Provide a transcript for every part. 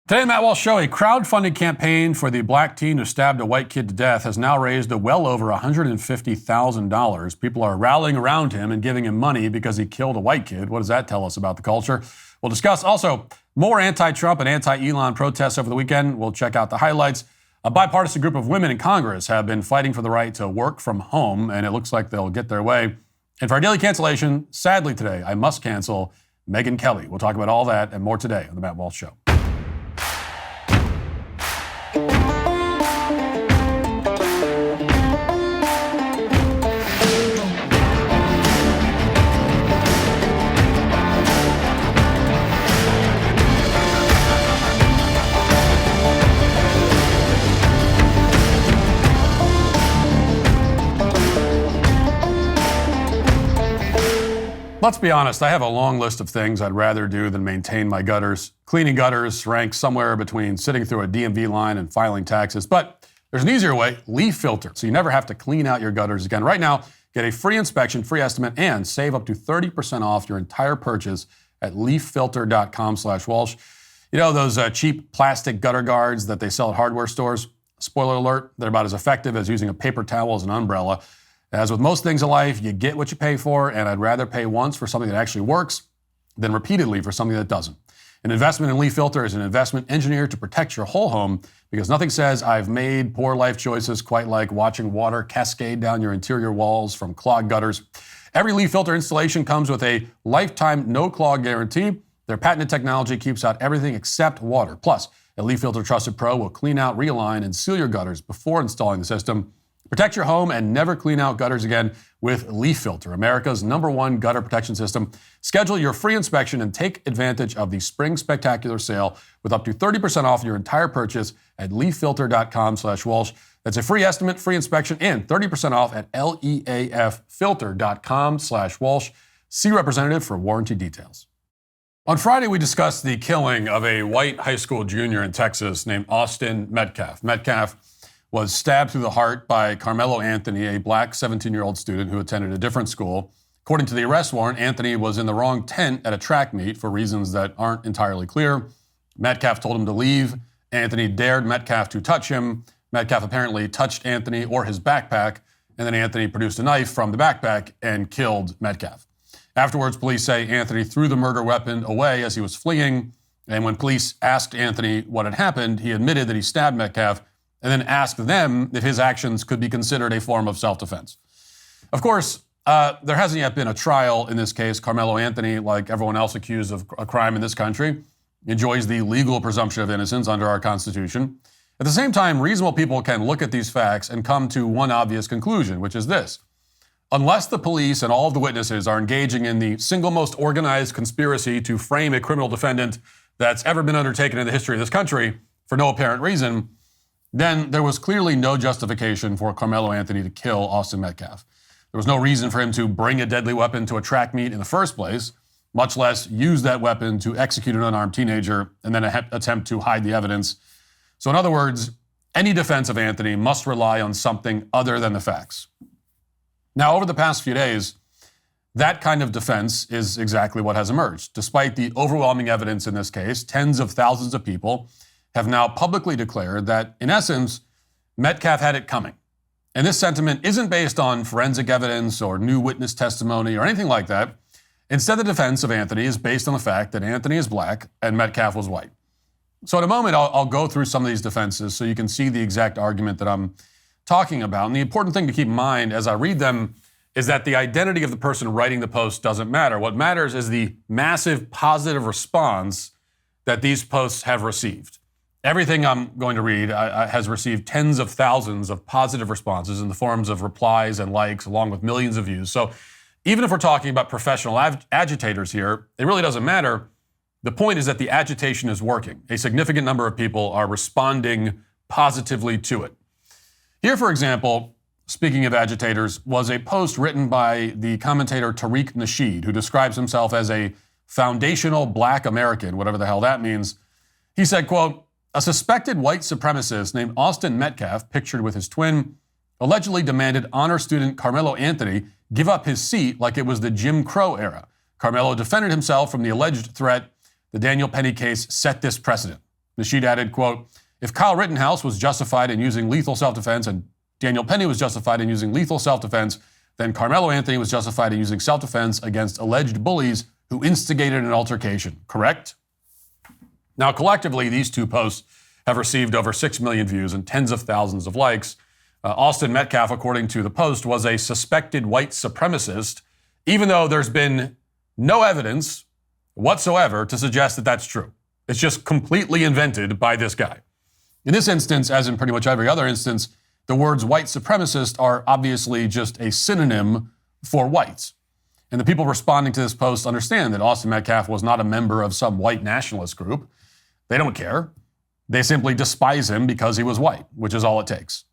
Today, Matt Walsh Show, a crowdfunding campaign for the black teen who stabbed a white kid to death has now raised well over $150,000. People are rallying around him and giving him money because he killed a white kid. What does that tell us about the culture? We'll discuss also more anti-Trump and anti-Elon protests over the weekend. We'll check out the highlights. A bipartisan group of women in Congress have been fighting for the right to work from home, and it looks like they'll get their way. And for our daily cancellation, sadly today, I must cancel Megyn Kelly. We'll talk about all that and more today on The Matt Walsh Show. Let's be honest, I have a long list of things I'd rather do than maintain my gutters. Cleaning gutters ranks somewhere between sitting through a DMV line and filing taxes. But there's an easier way, leaf filter, so you never have to clean out your gutters again. Right now, get a free inspection, free estimate, and save up to 30% off your entire purchase at leaffilter.com/Walsh. You know those cheap plastic gutter guards that they sell at hardware stores? Spoiler alert, they're about as effective as using a paper towel as an umbrella. As with most things in life, you get what you pay for, and I'd rather pay once for something that actually works than repeatedly for something that doesn't. An investment in Leaf Filter is an investment engineered to protect your whole home because nothing says I've made poor life choices quite like watching water cascade down your interior walls from clogged gutters. Every Leaf Filter installation comes with a lifetime no-clog guarantee. Their patented technology keeps out everything except water. Plus, a Leaf Filter Trusted Pro will clean out, realign, and seal your gutters before installing the system. Protect your home and never clean out gutters again with Leaf Filter, America's #1 gutter protection system. Schedule your free inspection and take advantage of the Spring Spectacular sale with up to 30% off your entire purchase at leaffilter.com/Walsh. That's a free estimate, free inspection, and 30% off at leaffilter.com/Walsh. See representative for warranty details. On Friday, we discussed the killing of a white high school junior in Texas named Austin Metcalf. Metcalf was stabbed through the heart by Carmelo Anthony, a black 17-year-old student who attended a different school. According to the arrest warrant, Anthony was in the wrong tent at a track meet for reasons that aren't entirely clear. Metcalf told him to leave. Anthony dared Metcalf to touch him. Metcalf apparently touched Anthony or his backpack, and then Anthony produced a knife from the backpack and killed Metcalf. Afterwards, police say Anthony threw the murder weapon away as he was fleeing, and when police asked Anthony what had happened, he admitted that he stabbed Metcalf and then asked them if his actions could be considered a form of self-defense. Of course, there hasn't yet been a trial in this case. Carmelo Anthony, like everyone else accused of a crime in this country, enjoys the legal presumption of innocence under our Constitution. At the same time, reasonable people can look at these facts and come to one obvious conclusion, which is this. Unless the police and all of the witnesses are engaging in the single most organized conspiracy to frame a criminal defendant that's ever been undertaken in the history of this country for no apparent reason, then there was clearly no justification for Carmelo Anthony to kill Austin Metcalf. There was no reason for him to bring a deadly weapon to a track meet in the first place, much less use that weapon to execute an unarmed teenager and then attempt to hide the evidence. So in other words, any defense of Anthony must rely on something other than the facts. Now, over the past few days, that kind of defense is exactly what has emerged. Despite the overwhelming evidence in this case, tens of thousands of people have now publicly declared that, in essence, Metcalf had it coming. And this sentiment isn't based on forensic evidence or new witness testimony or anything like that. Instead, the defense of Anthony is based on the fact that Anthony is black and Metcalf was white. So in a moment, I'll go through some of these defenses so you can see the exact argument that I'm talking about. And the important thing to keep in mind as I read them is that the identity of the person writing the post doesn't matter. What matters is the massive positive response that these posts have received. Everything I'm going to read has received tens of thousands of positive responses in the forms of replies and likes, along with millions of views. So even if we're talking about professional agitators here, it really doesn't matter. The point is that the agitation is working. A significant number of people are responding positively to it. Here, for example, speaking of agitators, was a post written by the commentator Tariq Nasheed, who describes himself as a foundational black American, whatever the hell that means. He said, quote, "A suspected white supremacist named Austin Metcalf, pictured with his twin, allegedly demanded honor student Carmelo Anthony give up his seat like it was the Jim Crow era. Carmelo defended himself from the alleged threat. The Daniel Penny case set this precedent." Nasheed added, quote, if Kyle Rittenhouse was justified in using lethal self-defense and Daniel Penny was justified in using lethal self-defense, then Carmelo Anthony was justified in using self-defense against alleged bullies who instigated an altercation, correct? Now, collectively, these two posts have received over 6 million views and tens of thousands of likes. Austin Metcalf, according to the Post, was a suspected white supremacist, even though there's been no evidence whatsoever to suggest that that's true. It's just completely invented by this guy. In this instance, as in pretty much every other instance, the words white supremacist are obviously just a synonym for whites. And the people responding to this post understand that Austin Metcalf was not a member of some white nationalist group. They don't care. They simply despise him because he was white, which is all it takes.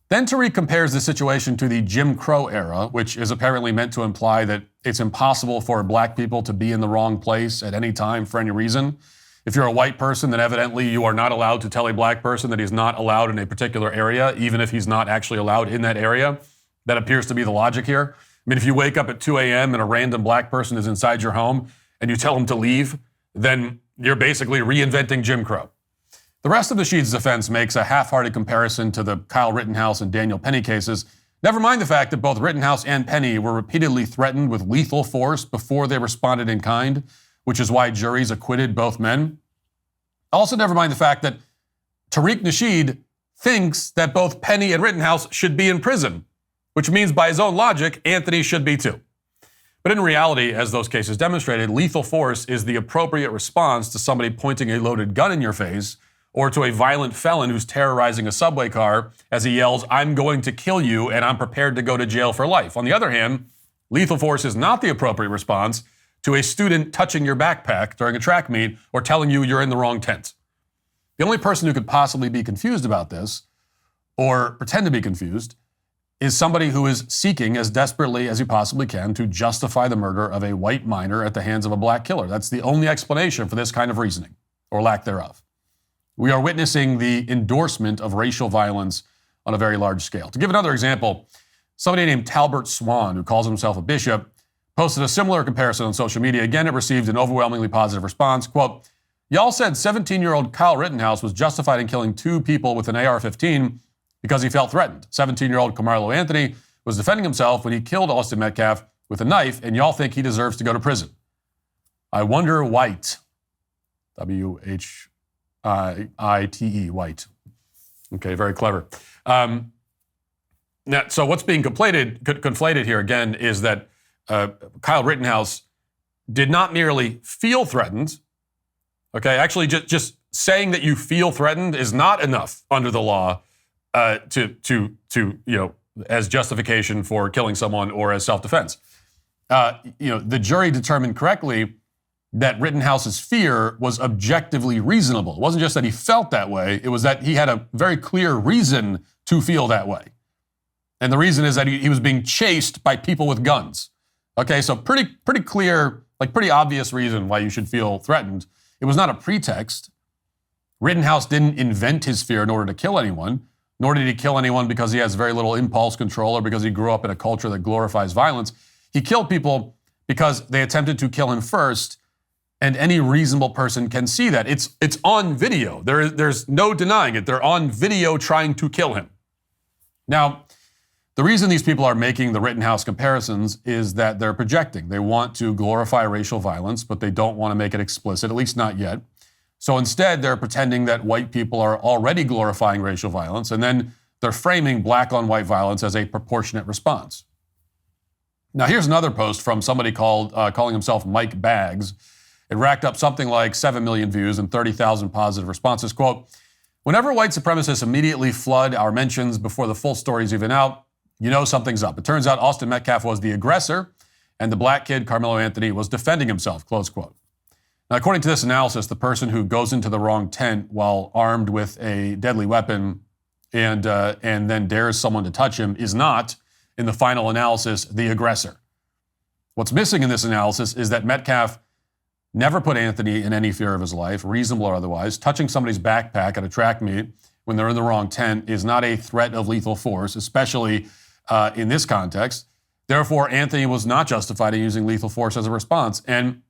Then Tariq compares the situation to the Jim Crow era, which is apparently meant to imply that it's impossible for black people to be in the wrong place at any time for any reason. If you're a white person, then evidently you are not allowed to tell a black person that he's not allowed in a particular area, even if he's not actually allowed in that area. That appears to be the logic here. I mean, if you wake up at 2 a.m. and a random black person is inside your home and you tell him to leave, then you're basically reinventing Jim Crow. The rest of Nasheed's defense makes a half-hearted comparison to the Kyle Rittenhouse and Daniel Penny cases. Never mind the fact that both Rittenhouse and Penny were repeatedly threatened with lethal force before they responded in kind, which is why juries acquitted both men. Also, never mind the fact that Tariq Nasheed thinks that both Penny and Rittenhouse should be in prison, which means by his own logic, Anthony should be too. But in reality, as those cases demonstrated, lethal force is the appropriate response to somebody pointing a loaded gun in your face or to a violent felon who's terrorizing a subway car as he yells, "I'm going to kill you and I'm prepared to go to jail for life." On the other hand, lethal force is not the appropriate response to a student touching your backpack during a track meet or telling you you're in the wrong tent. The only person who could possibly be confused about this, or pretend to be confused, is somebody who is seeking as desperately as he possibly can to justify the murder of a white minor at the hands of a black killer. That's the only explanation for this kind of reasoning, or lack thereof. We are witnessing the endorsement of racial violence on a very large scale. To give another example, somebody named Talbert Swan, who calls himself a bishop, posted a similar comparison on social media. Again, it received an overwhelmingly positive response. Quote, "Y'all said 17-year-old Kyle Rittenhouse was justified in killing 2 people with an AR-15 because he felt threatened. 17-year-old Carmelo Anthony was defending himself when he killed Austin Metcalf with a knife, and y'all think he deserves to go to prison. I wonder white." W-H-I-T-E, white. Okay, very clever. Now, so what's being conflated here again is that Kyle Rittenhouse did not merely feel threatened. Okay, actually, just saying that you feel threatened is not enough under the law as justification for killing someone or as self-defense. The jury determined correctly that Rittenhouse's fear was objectively reasonable. It wasn't just that he felt that way; it was that he had a very clear reason to feel that way, and the reason is that he was being chased by people with guns. Okay, so pretty clear, pretty obvious reason why you should feel threatened. It was not a pretext. Rittenhouse didn't invent his fear in order to kill anyone, nor did he kill anyone because he has very little impulse control or because he grew up in a culture that glorifies violence. He killed people because they attempted to kill him first, and any reasonable person can see that. It's on video. There's no denying it. They're on video trying to kill him. Now, the reason these people are making the Rittenhouse comparisons is that they're projecting. They want to glorify racial violence, but they don't want to make it explicit, at least not yet. So instead, they're pretending that white people are already glorifying racial violence, and then they're framing black on white violence as a proportionate response. Now, here's another post from somebody calling himself Mike Baggs. It racked up something like 7 million views and 30,000 positive responses. Quote, "Whenever white supremacists immediately flood our mentions before the full story's even out, you know something's up. It turns out Austin Metcalf was the aggressor, and the black kid, Carmelo Anthony, was defending himself," close quote. Now, according to this analysis, the person who goes into the wrong tent while armed with a deadly weapon and then dares someone to touch him is not, in the final analysis, the aggressor. What's missing in this analysis is that Metcalf never put Anthony in any fear of his life, reasonable or otherwise. Touching somebody's backpack at a track meet when they're in the wrong tent is not a threat of lethal force, especially in this context. Therefore, Anthony was not justified in using lethal force as a response. And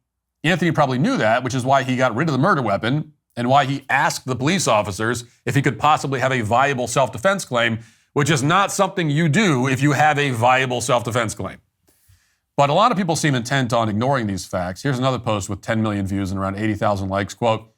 Anthony probably knew that, which is why he got rid of the murder weapon and why he asked the police officers if he could possibly have a viable self-defense claim, which is not something you do if you have a viable self-defense claim. But a lot of people seem intent on ignoring these facts. Here's another post with 10 million views and around 80,000 likes. Quote,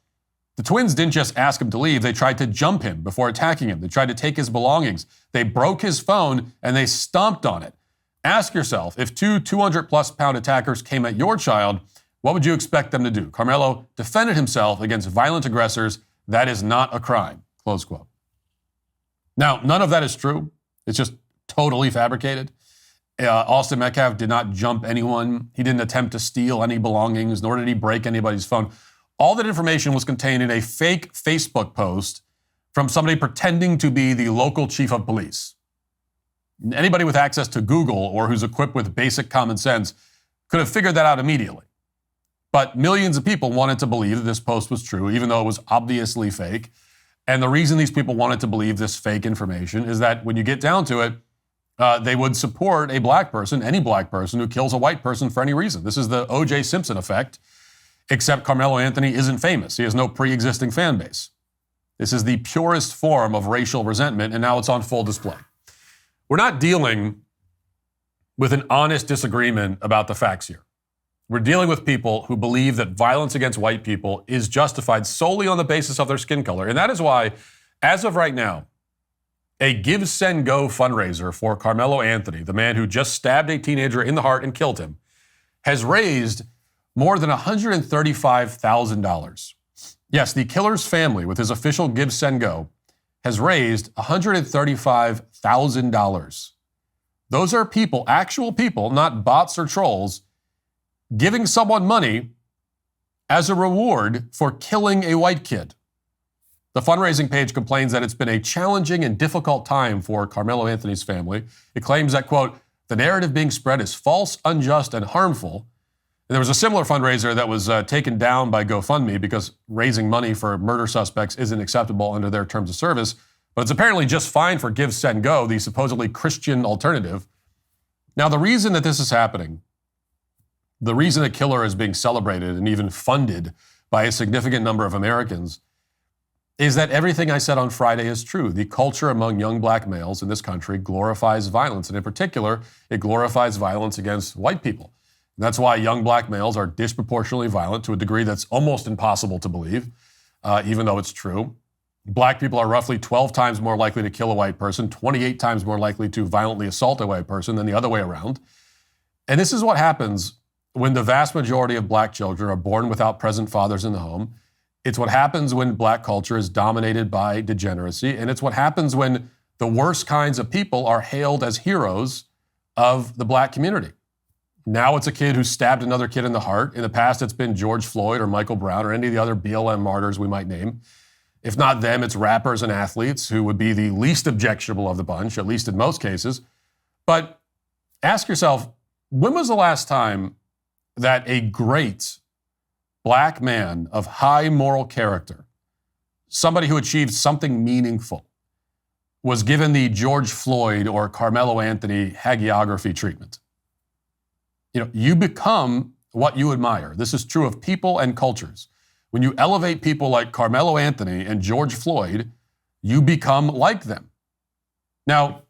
"The twins didn't just ask him to leave. They tried to jump him before attacking him. They tried to take his belongings. They broke his phone and they stomped on it. Ask yourself, if two 200-plus pound attackers came at your child, what would you expect them to do?" Carmelo defended himself against violent aggressors. That is not a crime. Close quote. Now, none of that is true. It's just totally fabricated. Austin Metcalf did not jump anyone. He didn't attempt to steal any belongings, nor did he break anybody's phone. All that information was contained in a fake Facebook post from somebody pretending to be the local chief of police. Anybody with access to Google or who's equipped with basic common sense could have figured that out immediately. But millions of people wanted to believe that this post was true, even though it was obviously fake. And the reason these people wanted to believe this fake information is that when you get down to it, they would support a black person, any black person who kills a white person for any reason. This is the O.J. Simpson effect, except Carmelo Anthony isn't famous. He has no pre-existing fan base. This is the purest form of racial resentment, and now it's on full display. We're not dealing with an honest disagreement about the facts here. We're dealing with people who believe that violence against white people is justified solely on the basis of their skin color. And that is why, as of right now, a Give, Send, Go fundraiser for Carmelo Anthony, the man who just stabbed a teenager in the heart and killed him, has raised more than $135,000. Yes, the killer's family, with his official Give, Send, Go, has raised $135,000. Those are people, actual people, not bots or trolls, giving someone money as a reward for killing a white kid. The fundraising page complains that it's been a challenging and difficult time for Carmelo Anthony's family. It claims that, quote, "the narrative being spread is false, unjust, and harmful." And there was a similar fundraiser that was taken down by GoFundMe because raising money for murder suspects isn't acceptable under their terms of service. But it's apparently just fine for Give, Send, Go, the supposedly Christian alternative. Now, the reason that this is happening, the reason a killer is being celebrated and even funded by a significant number of Americans is that everything I said on Friday is true. The culture among young black males in this country glorifies violence, and in particular, it glorifies violence against white people. And that's why young black males are disproportionately violent to a degree that's almost impossible to believe, even though it's true. Black people are roughly 12 times more likely to kill a white person, 28 times more likely to violently assault a white person than the other way around. And this is what happens when the vast majority of black children are born without present fathers in the home. It's what happens when black culture is dominated by degeneracy, and it's what happens when the worst kinds of people are hailed as heroes of the black community. Now it's a kid who stabbed another kid in the heart. In the past, it's been George Floyd or Michael Brown or any of the other BLM martyrs we might name. If not them, it's rappers and athletes who would be the least objectionable of the bunch, at least in most cases. But ask yourself, when was the last time that a great black man of high moral character, somebody who achieved something meaningful, was given the George Floyd or Carmelo Anthony hagiography treatment? You know, you become what you admire. This is true of people and cultures. When you elevate people like Carmelo Anthony and George Floyd, you become like them. Now,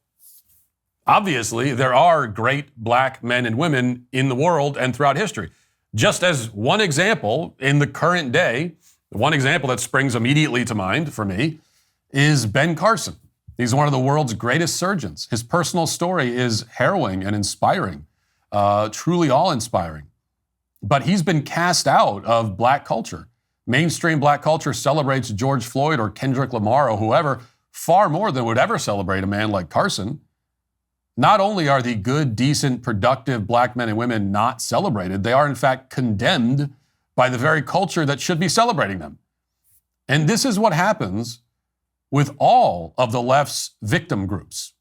obviously, there are great black men and women in the world and throughout history. Just as one example in the current day, one example that springs immediately to mind for me is Ben Carson. He's one of the world's greatest surgeons. His personal story is harrowing and inspiring, truly awe-inspiring. But he's been cast out of black culture. Mainstream black culture celebrates George Floyd or Kendrick Lamar or whoever far more than would ever celebrate a man like Carson. Not only are the good, decent, productive black men and women not celebrated, they are in fact condemned by the very culture that should be celebrating them. And this is what happens with all of the left's victim groups.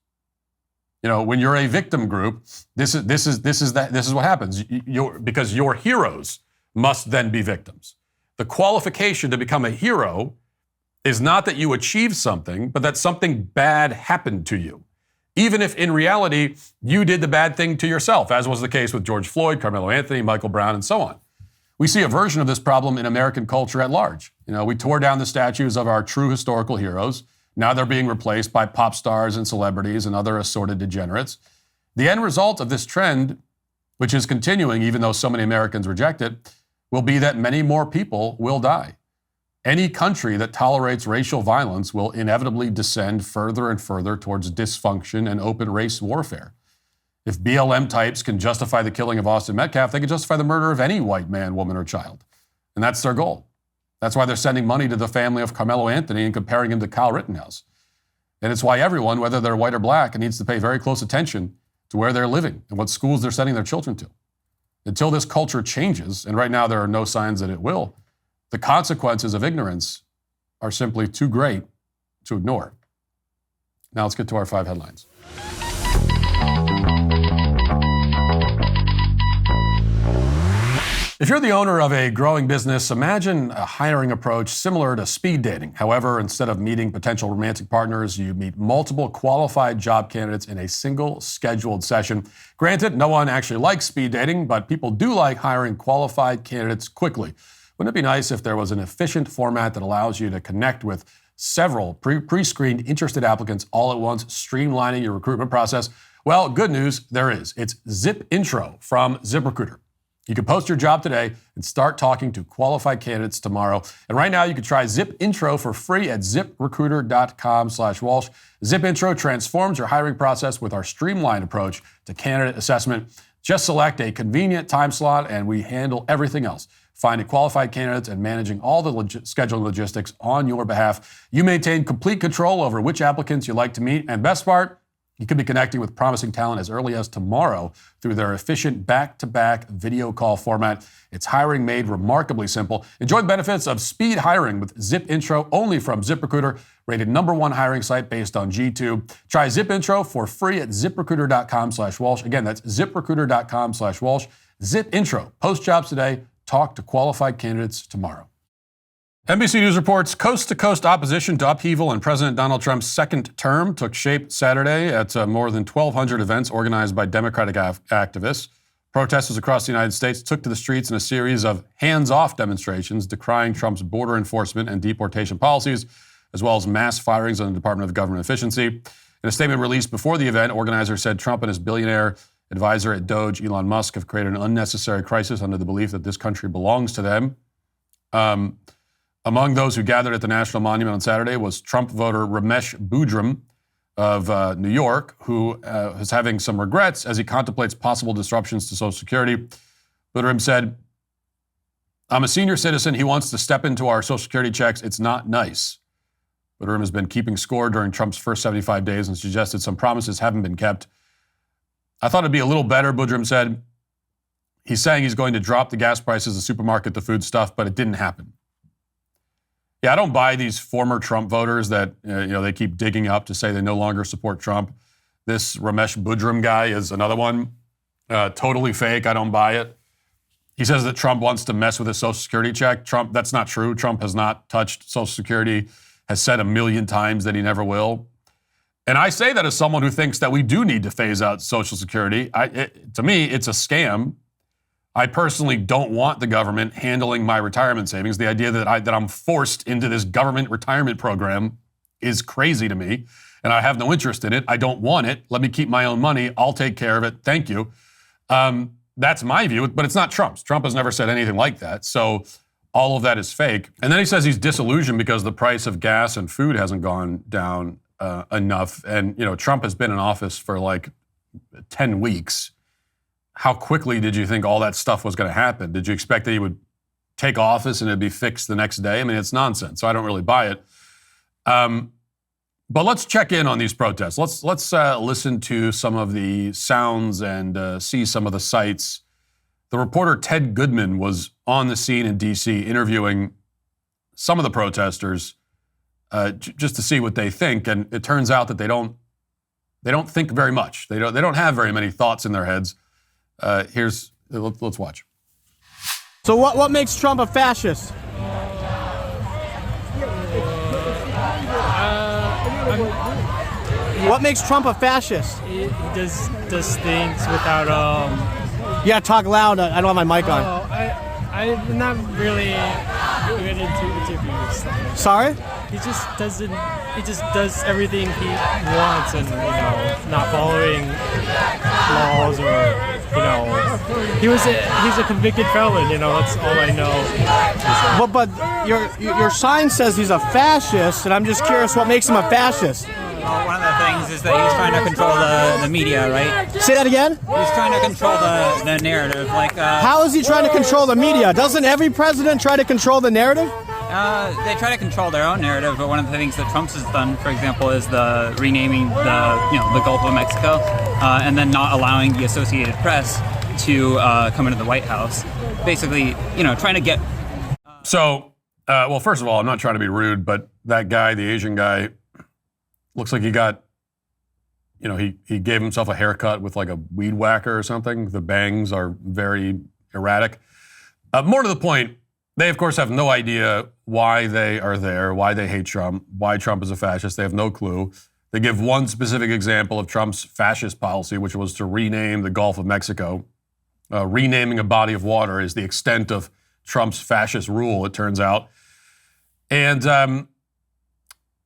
You know, when you're a victim group, this is what happens. Because your heroes must then be victims. The qualification to become a hero is not that you achieved something, but that something bad happened to you. Even if in reality, you did the bad thing to yourself, as was the case with George Floyd, Carmelo Anthony, Michael Brown, and so on. We see a version of this problem in American culture at large. We tore down the statues of our true historical heroes. Now they're being replaced by pop stars and celebrities and other assorted degenerates. The end result of this trend, which is continuing even though so many Americans reject it, will be that many more people will die. Any country that tolerates racial violence will inevitably descend further and further towards dysfunction and open race warfare. If BLM types can justify the killing of Austin Metcalf, they can justify the murder of any white man, woman, or child. And that's their goal. That's why they're sending money to the family of Carmelo Anthony and comparing him to Kyle Rittenhouse. And it's why everyone, whether they're white or black, needs to pay very close attention to where they're living and what schools they're sending their children to. Until this culture changes, and right now there are no signs that it will, the consequences of ignorance are simply too great to ignore. Now let's get to our 5 headlines. If you're the owner of a growing business, imagine a hiring approach similar to speed dating. However, instead of meeting potential romantic partners, you meet multiple qualified job candidates in a single scheduled session. Granted, no one actually likes speed dating, but people do like hiring qualified candidates quickly. Wouldn't it be nice if there was an efficient format that allows you to connect with several pre-screened interested applicants all at once, streamlining your recruitment process? Well, good news, there is. It's Zip Intro from ZipRecruiter. You can post your job today and start talking to qualified candidates tomorrow. And right now, you can try Zip Intro for free at ziprecruiter.com/Walsh. Zip Intro transforms your hiring process with our streamlined approach to candidate assessment. Just select a convenient time slot and we handle everything else. Finding qualified candidates and managing all the scheduling logistics on your behalf. You maintain complete control over which applicants you like to meet. And best part, you could be connecting with promising talent as early as tomorrow through their efficient back-to-back video call format. It's hiring made remarkably simple. Enjoy the benefits of speed hiring with Zip Intro only from ZipRecruiter, rated #1 hiring site based on G2. Try Zip Intro for free at ziprecruiter.com/Walsh. Again, that's ziprecruiter.com/Walsh. Zip Intro. Post jobs today. Talk to qualified candidates tomorrow. NBC News reports coast-to-coast opposition to upheaval in President Donald Trump's second term took shape Saturday at more than 1,200 events organized by Democratic activists. Protesters across the United States took to the streets in a series of hands-off demonstrations decrying Trump's border enforcement and deportation policies, as well as mass firings on the Department of Government Efficiency. In a statement released before the event, organizers said Trump and his billionaire advisor at Doge, Elon Musk, have created an unnecessary crisis under the belief that this country belongs to them. Among those who gathered at the National Monument on Saturday was Trump voter Ramesh Boodram of New York, who is having some regrets as he contemplates possible disruptions to Social Security. Boodram said, "I'm a senior citizen. He wants to step into our Social Security checks. It's not nice." Boodram has been keeping score during Trump's first 75 days and suggested some promises haven't been kept. "I thought it'd be a little better," Boodram said. He's saying he's going to drop the gas prices, the supermarket, the food stuff, but it didn't happen. Yeah, I don't buy these former Trump voters that they keep digging up to say they no longer support Trump. This Ramesh Boodram guy is another one. Totally fake. I don't buy it. He says that Trump wants to mess with his Social Security check. That's not true. Trump has not touched Social Security, has said 1,000,000 times that he never will. And I say that as someone who thinks that we do need to phase out Social Security. To me, it's a scam. I personally don't want the government handling my retirement savings. The idea that I'm forced into this government retirement program is crazy to me, and I have no interest in it. I don't want it. Let me keep my own money. I'll take care of it. Thank you. That's my view, but it's not Trump's. Trump has never said anything like that, so all of that is fake. And then he says he's disillusioned because the price of gas and food hasn't gone down enough. And, Trump has been in office for like 10 weeks. How quickly did you think all that stuff was going to happen? Did you expect that he would take office and it'd be fixed the next day? I mean, it's nonsense, so I don't really buy it. But let's check in on these protests. Let's listen to some of the sounds and see some of the sights. The reporter Ted Goodman was on the scene in D.C. interviewing some of the protesters just to see what they think. And it turns out that they don't think very much. They don't have very many thoughts in their heads. Let's watch. So what makes Trump a fascist? What makes Trump a fascist? He does things without Yeah, talk loud. I don't have my mic on. I'm not really good into interviews. Sorry? He just doesn't. He just does everything he wants, and not following laws or he's a convicted felon. That's all I know. But your sign says he's a fascist, and I'm just curious what makes him a fascist. Well, one of the things is that he's trying to control the media, right? Say that again? He's trying to control the narrative. How is he trying to control the media? Doesn't every president try to control the narrative? They try to control their own narrative, but one of the things that Trump's has done, for example, is the renaming the Gulf of Mexico, and then not allowing the Associated Press to come into the White House. Basically, trying to get. So, well, first of all, I'm not trying to be rude, but that guy, the Asian guy, looks like he got, he gave himself a haircut with like a weed whacker or something. The bangs are very erratic. More to the point, they, of course, have no idea why they are there, why they hate Trump, why Trump is a fascist. They have no clue. They give one specific example of Trump's fascist policy, which was to rename the Gulf of Mexico. Renaming a body of water is the extent of Trump's fascist rule, it turns out. And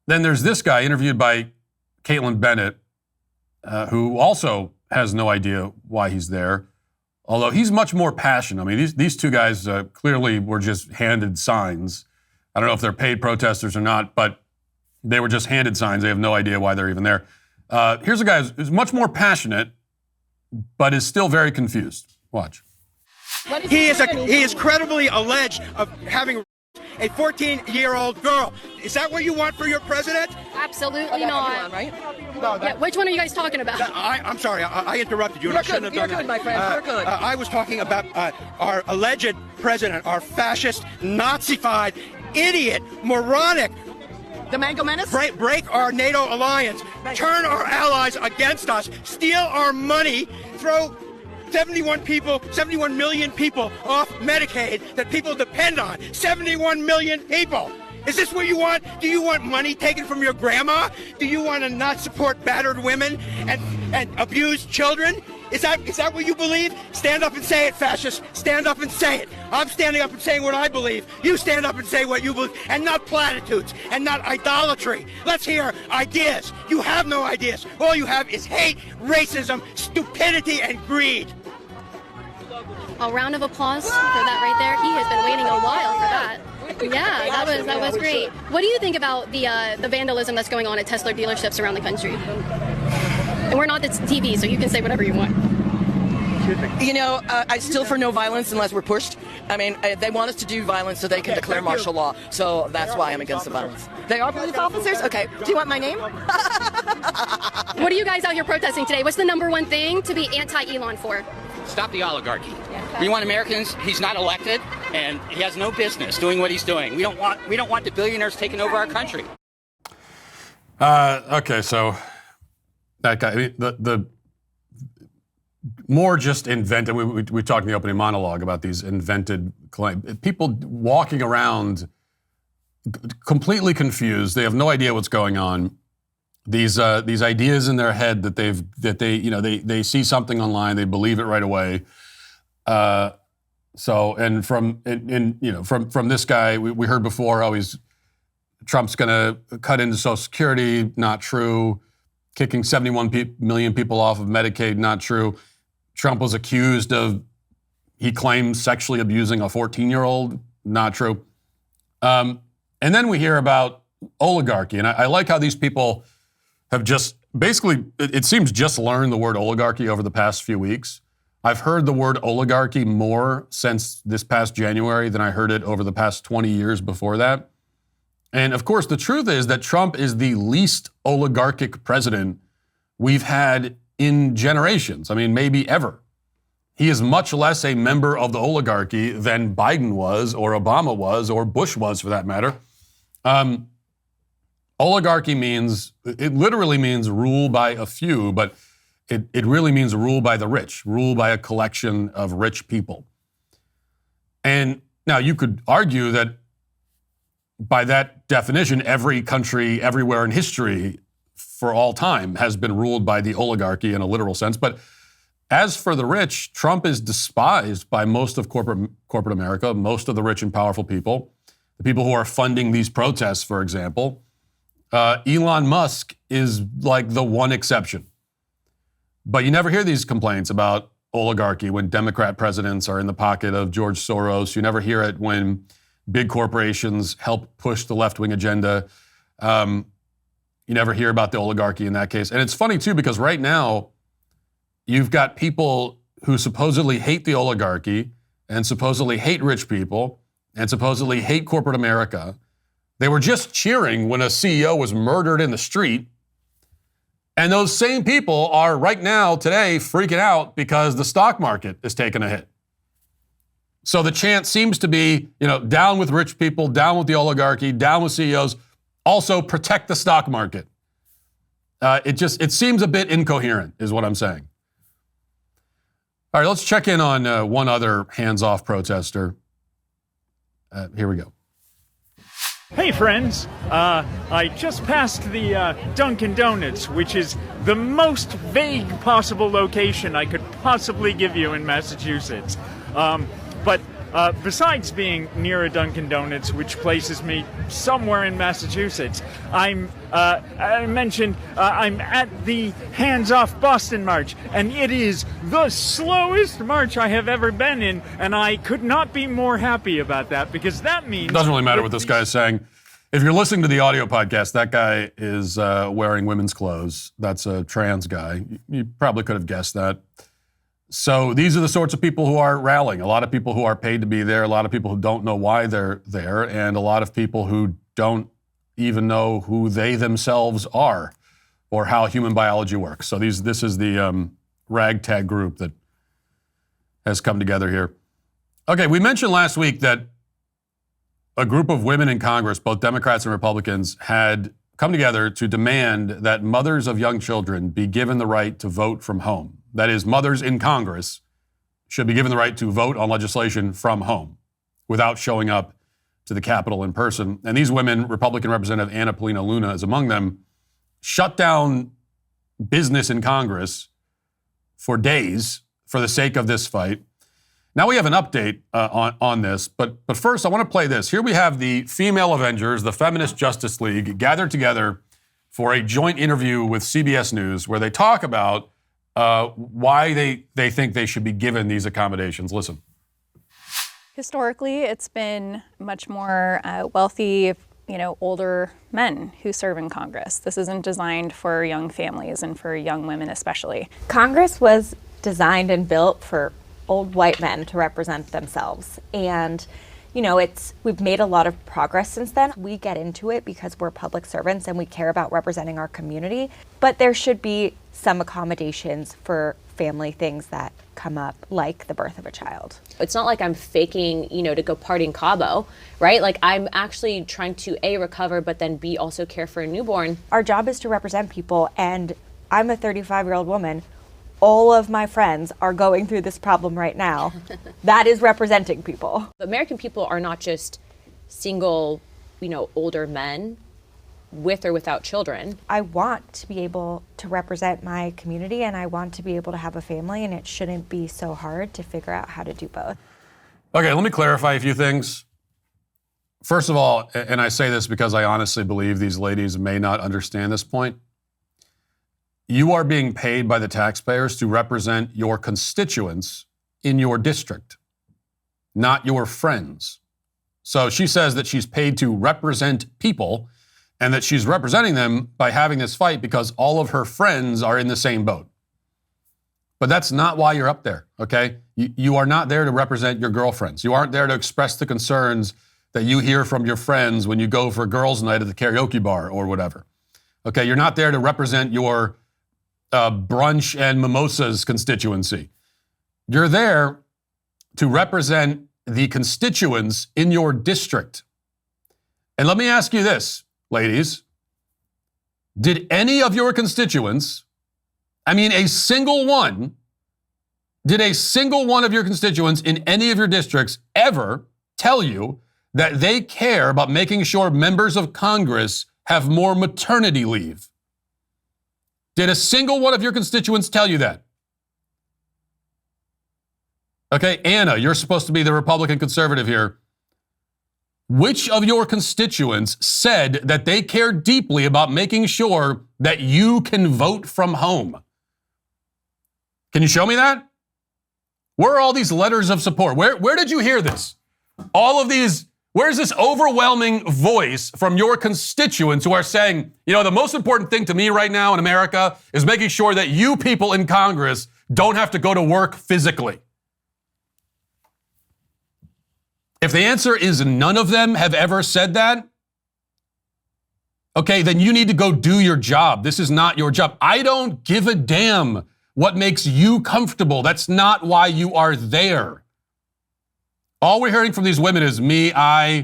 then there's this guy interviewed by Caitlin Bennett, who also has no idea why he's there, although he's much more passionate. I mean, these two guys clearly were just handed signs. I don't know if they're paid protesters or not, but they were just handed signs. They have no idea why they're even there. Here's a guy who's much more passionate, but is still very confused. Watch. He is credibly alleged of having a 14-year-old girl. Is that what you want for your president? Absolutely not. Elon, right? Yeah, which one are you guys talking about? I'm sorry, I interrupted you. I shouldn't have done that. My friend. You're good. I was talking about our alleged president, our fascist, Nazified, idiot, moronic. The Mango Menace? Break our NATO alliance, turn our allies against us, steal our money, throw 71 million people off Medicaid that people depend on. 71 million people. Is this what you want? Do you want money taken from your grandma? Do you want to not support battered women and abused children? Is that what you believe? Stand up and say it, fascists. Stand up and say it. I'm standing up and saying what I believe. You stand up and say what you believe, and not platitudes, and not idolatry. Let's hear ideas. You have no ideas. All you have is hate, racism, stupidity, and greed. A round of applause for that right there. He has been waiting a while for that. Yeah, that was great. What do you think about the vandalism that's going on at Tesla dealerships around the country? And we're not the TV, so you can say whatever you want. I still for no violence unless we're pushed. I mean, they want us to do violence so they can declare martial law. So that's why I'm against the violence. They are police officers? Okay. Do you want my name? What are you guys out here protesting today? What's the number one thing to be anti-Elon for? Stop the oligarchy. We want Americans. He's not elected, and he has no business doing what he's doing. We don't want the billionaires taking over our country. Okay, so that guy, the more just invented. We talked in the opening monologue about these invented claims. People walking around completely confused. They have no idea what's going on. These ideas in their head that they see something online, they believe it right away. From this guy, we heard before, Trump's going to cut into Social Security, not true. Kicking 71 million people off of Medicaid, not true. Trump was accused of, he claims, sexually abusing a 14-year-old, not true. And then we hear about oligarchy, and I like how these people have just basically, it seems, just learned the word oligarchy over the past few weeks. I've heard the word oligarchy more since this past January than I heard it over the past 20 years before that. And of course, the truth is that Trump is the least oligarchic president we've had in generations. I mean, maybe ever. He is much less a member of the oligarchy than Biden was, or Obama was, or Bush was, for that matter. Oligarchy it literally means rule by a few, but it really means rule by the rich, rule by a collection of rich people. And now you could argue that by that definition, every country, everywhere in history, for all time, has been ruled by the oligarchy in a literal sense. But as for the rich, Trump is despised by most of corporate America, most of the rich and powerful people. the people who are funding these protests, for example, Elon Musk is like the one exception. But you never hear these complaints about oligarchy when Democrat presidents are in the pocket of George Soros. You never hear it when big corporations help push the left-wing agenda. You never hear about the oligarchy in that case. And it's funny, too, because right now you've got people who supposedly hate the oligarchy and supposedly hate rich people and supposedly hate corporate America. They were just cheering when a CEO was murdered in the street. And those same people are right now, today, freaking out because the stock market is taking a hit. So the chant seems to be, down with rich people, down with the oligarchy, down with CEOs, also protect the stock market. It seems a bit incoherent, is what I'm saying. All right, let's check in on one other hands-off protester. Here we go. Hey friends, I just passed the Dunkin' Donuts, which is the most vague possible location I could possibly give you in Massachusetts. But besides being near a Dunkin' Donuts, which places me somewhere in Massachusetts, I mentioned I'm at the Hands Off Boston March, and it is the slowest march I have ever been in, and I could not be more happy about that, because that means... It doesn't really matter what this guy is saying. If you're listening to the audio podcast, that guy is wearing women's clothes. That's a trans guy. You probably could have guessed that. So these are the sorts of people who are rallying. A lot of people who are paid to be there, a lot of people who don't know why they're there, and a lot of people who don't even know who they themselves are or how human biology works. So this is the ragtag group that has come together here. Okay, we mentioned last week that a group of women in Congress, both Democrats and Republicans, had come together to demand that mothers of young children be given the right to vote from home. That is, mothers in Congress should be given the right to vote on legislation from home without showing up to the Capitol in person. And these women, Republican Representative Anna Paulina Luna is among them, shut down business in Congress for days for the sake of this fight. Now we have an update on this, but first I want to play this. Here we have the Female Avengers, the Feminist Justice League, gathered together for a joint interview with CBS News where they talk about why they think they should be given these accommodations. Listen. Historically, it's been much more wealthy, older men who serve in Congress. This isn't designed for young families and for young women especially. Congress was designed and built for old white men to represent themselves. And, we've made a lot of progress since then. We get into it because we're public servants and we care about representing our community. But there should be some accommodations for family things that come up, like the birth of a child. It's not like I'm faking, to go party in Cabo, right? Like I'm actually trying to A, recover, but then B, also care for a newborn. Our job is to represent people, and I'm a 35-year-old woman. All of my friends are going through this problem right now. That is representing people. American people are not just single, older men with or without children. I want to be able to represent my community, and I want to be able to have a family, and it shouldn't be so hard to figure out how to do both. Okay, let me clarify a few things. First of all, and I say this because I honestly believe these ladies may not understand this point, you are being paid by the taxpayers to represent your constituents in your district, not your friends. So she says that she's paid to represent people and that she's representing them by having this fight because all of her friends are in the same boat. But that's not why you're up there, okay? You are not there to represent your girlfriends. You aren't there to express the concerns that you hear from your friends when you go for girls' night at the karaoke bar or whatever. Okay, you're not there to represent your brunch and mimosas constituency. You're there to represent the constituents in your district. And let me ask you this, ladies. Did any of your constituents, a single one, did a single one of your constituents in any of your districts ever tell you that they care about making sure members of Congress have more maternity leave? Did a single one of your constituents tell you that? Okay, Anna, you're supposed to be the Republican conservative here. which of your constituents said that they care deeply about making sure that you can vote from home? Can you show me that? Where are all these letters of support? Where did you hear this? All of these, where's this overwhelming voice from your constituents who are saying, you know, the most important thing to me right now in America is making sure that you people in Congress don't have to go to work physically? If the answer is none of them have ever said that, okay, then you need to go do your job. This is not your job. I don't give a damn what makes you comfortable. That's not why you are there. All we're hearing from these women is well,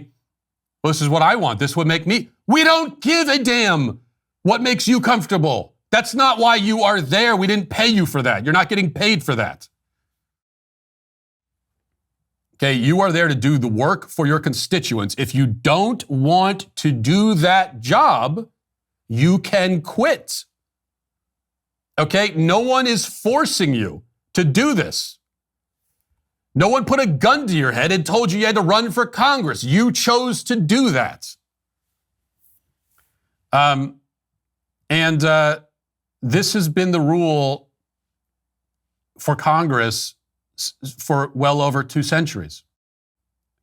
this is what I want. This would make me. We don't give a damn what makes you comfortable. That's not why you are there. We didn't pay you for that. You're not getting paid for that. Okay, you are there to do the work for your constituents. If you don't want to do that job, you can quit. Okay, no one is forcing you to do this. No one put a gun to your head and told you had to run for Congress. You chose to do that. This has been the rule for Congress for well over 2 centuries.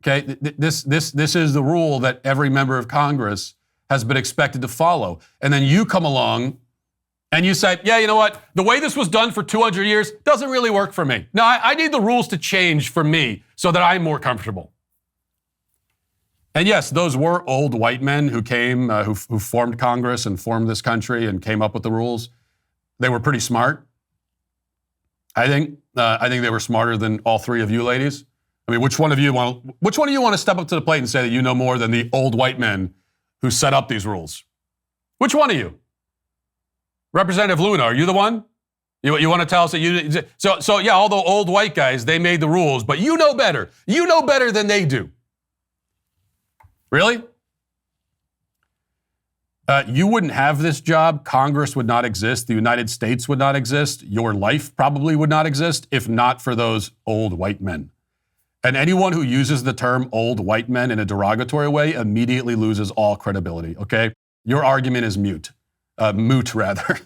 Okay, this is the rule that every member of Congress has been expected to follow. And then you come along and you say, yeah, you know what? The way this was done for 200 years doesn't really work for me. No, I need the rules to change for me so that I'm more comfortable. And yes, those were old white men who came, who formed Congress and formed this country and came up with the rules. They were pretty smart. I think they were smarter than all three of you ladies. I mean, which one of you want to step up to the plate and say that you know more than the old white men who set up these rules? Which one of you? Representative Luna, are you the one? You want to tell us that you... So yeah, all the old white guys, they made the rules, but you know better. You know better than they do. Really? You wouldn't have this job. Congress would not exist. The United States would not exist. Your life probably would not exist if not for those old white men. And anyone who uses the term old white men in a derogatory way immediately loses all credibility, okay? Your argument is moot, rather.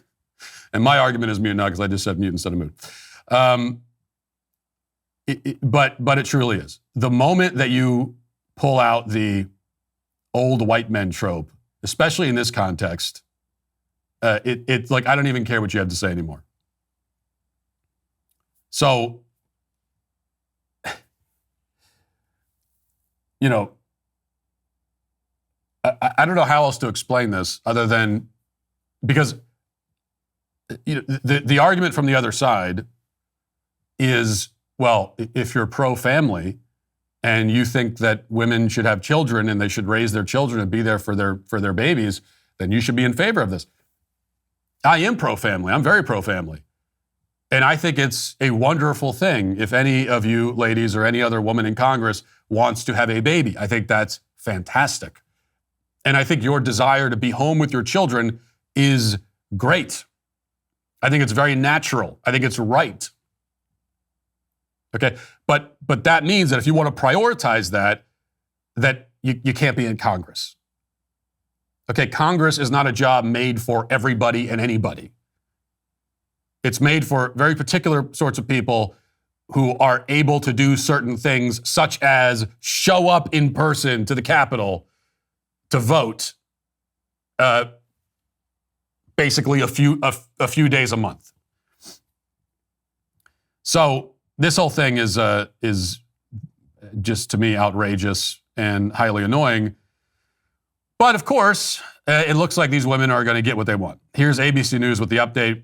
And my argument is mute now because I just said mute instead of moot. But it truly is. The moment that you pull out the old white men trope, especially in this context, it's like, I don't even care what you have to say anymore. So, you know, I don't know how else to explain this other than because you know, the argument from the other side is, well, if you're pro-family and you think that women should have children and they should raise their children and be there for their babies, then you should be in favor of this. I am pro-family. I'm very pro-family. And I think it's a wonderful thing if any of you ladies or any other woman in Congress wants to have a baby. I think that's fantastic. And I think your desire to be home with your children is great. I think it's very natural. I think it's right. Okay, but that means that if you want to prioritize that you can't be in Congress. Okay, Congress is not a job made for everybody and anybody. It's made for very particular sorts of people who are able to do certain things, such as show up in person to the Capitol to vote, basically a few days a month. So this whole thing is just to me outrageous and highly annoying. But of course, it looks like these women are going to get what they want. Here's ABC News with the update.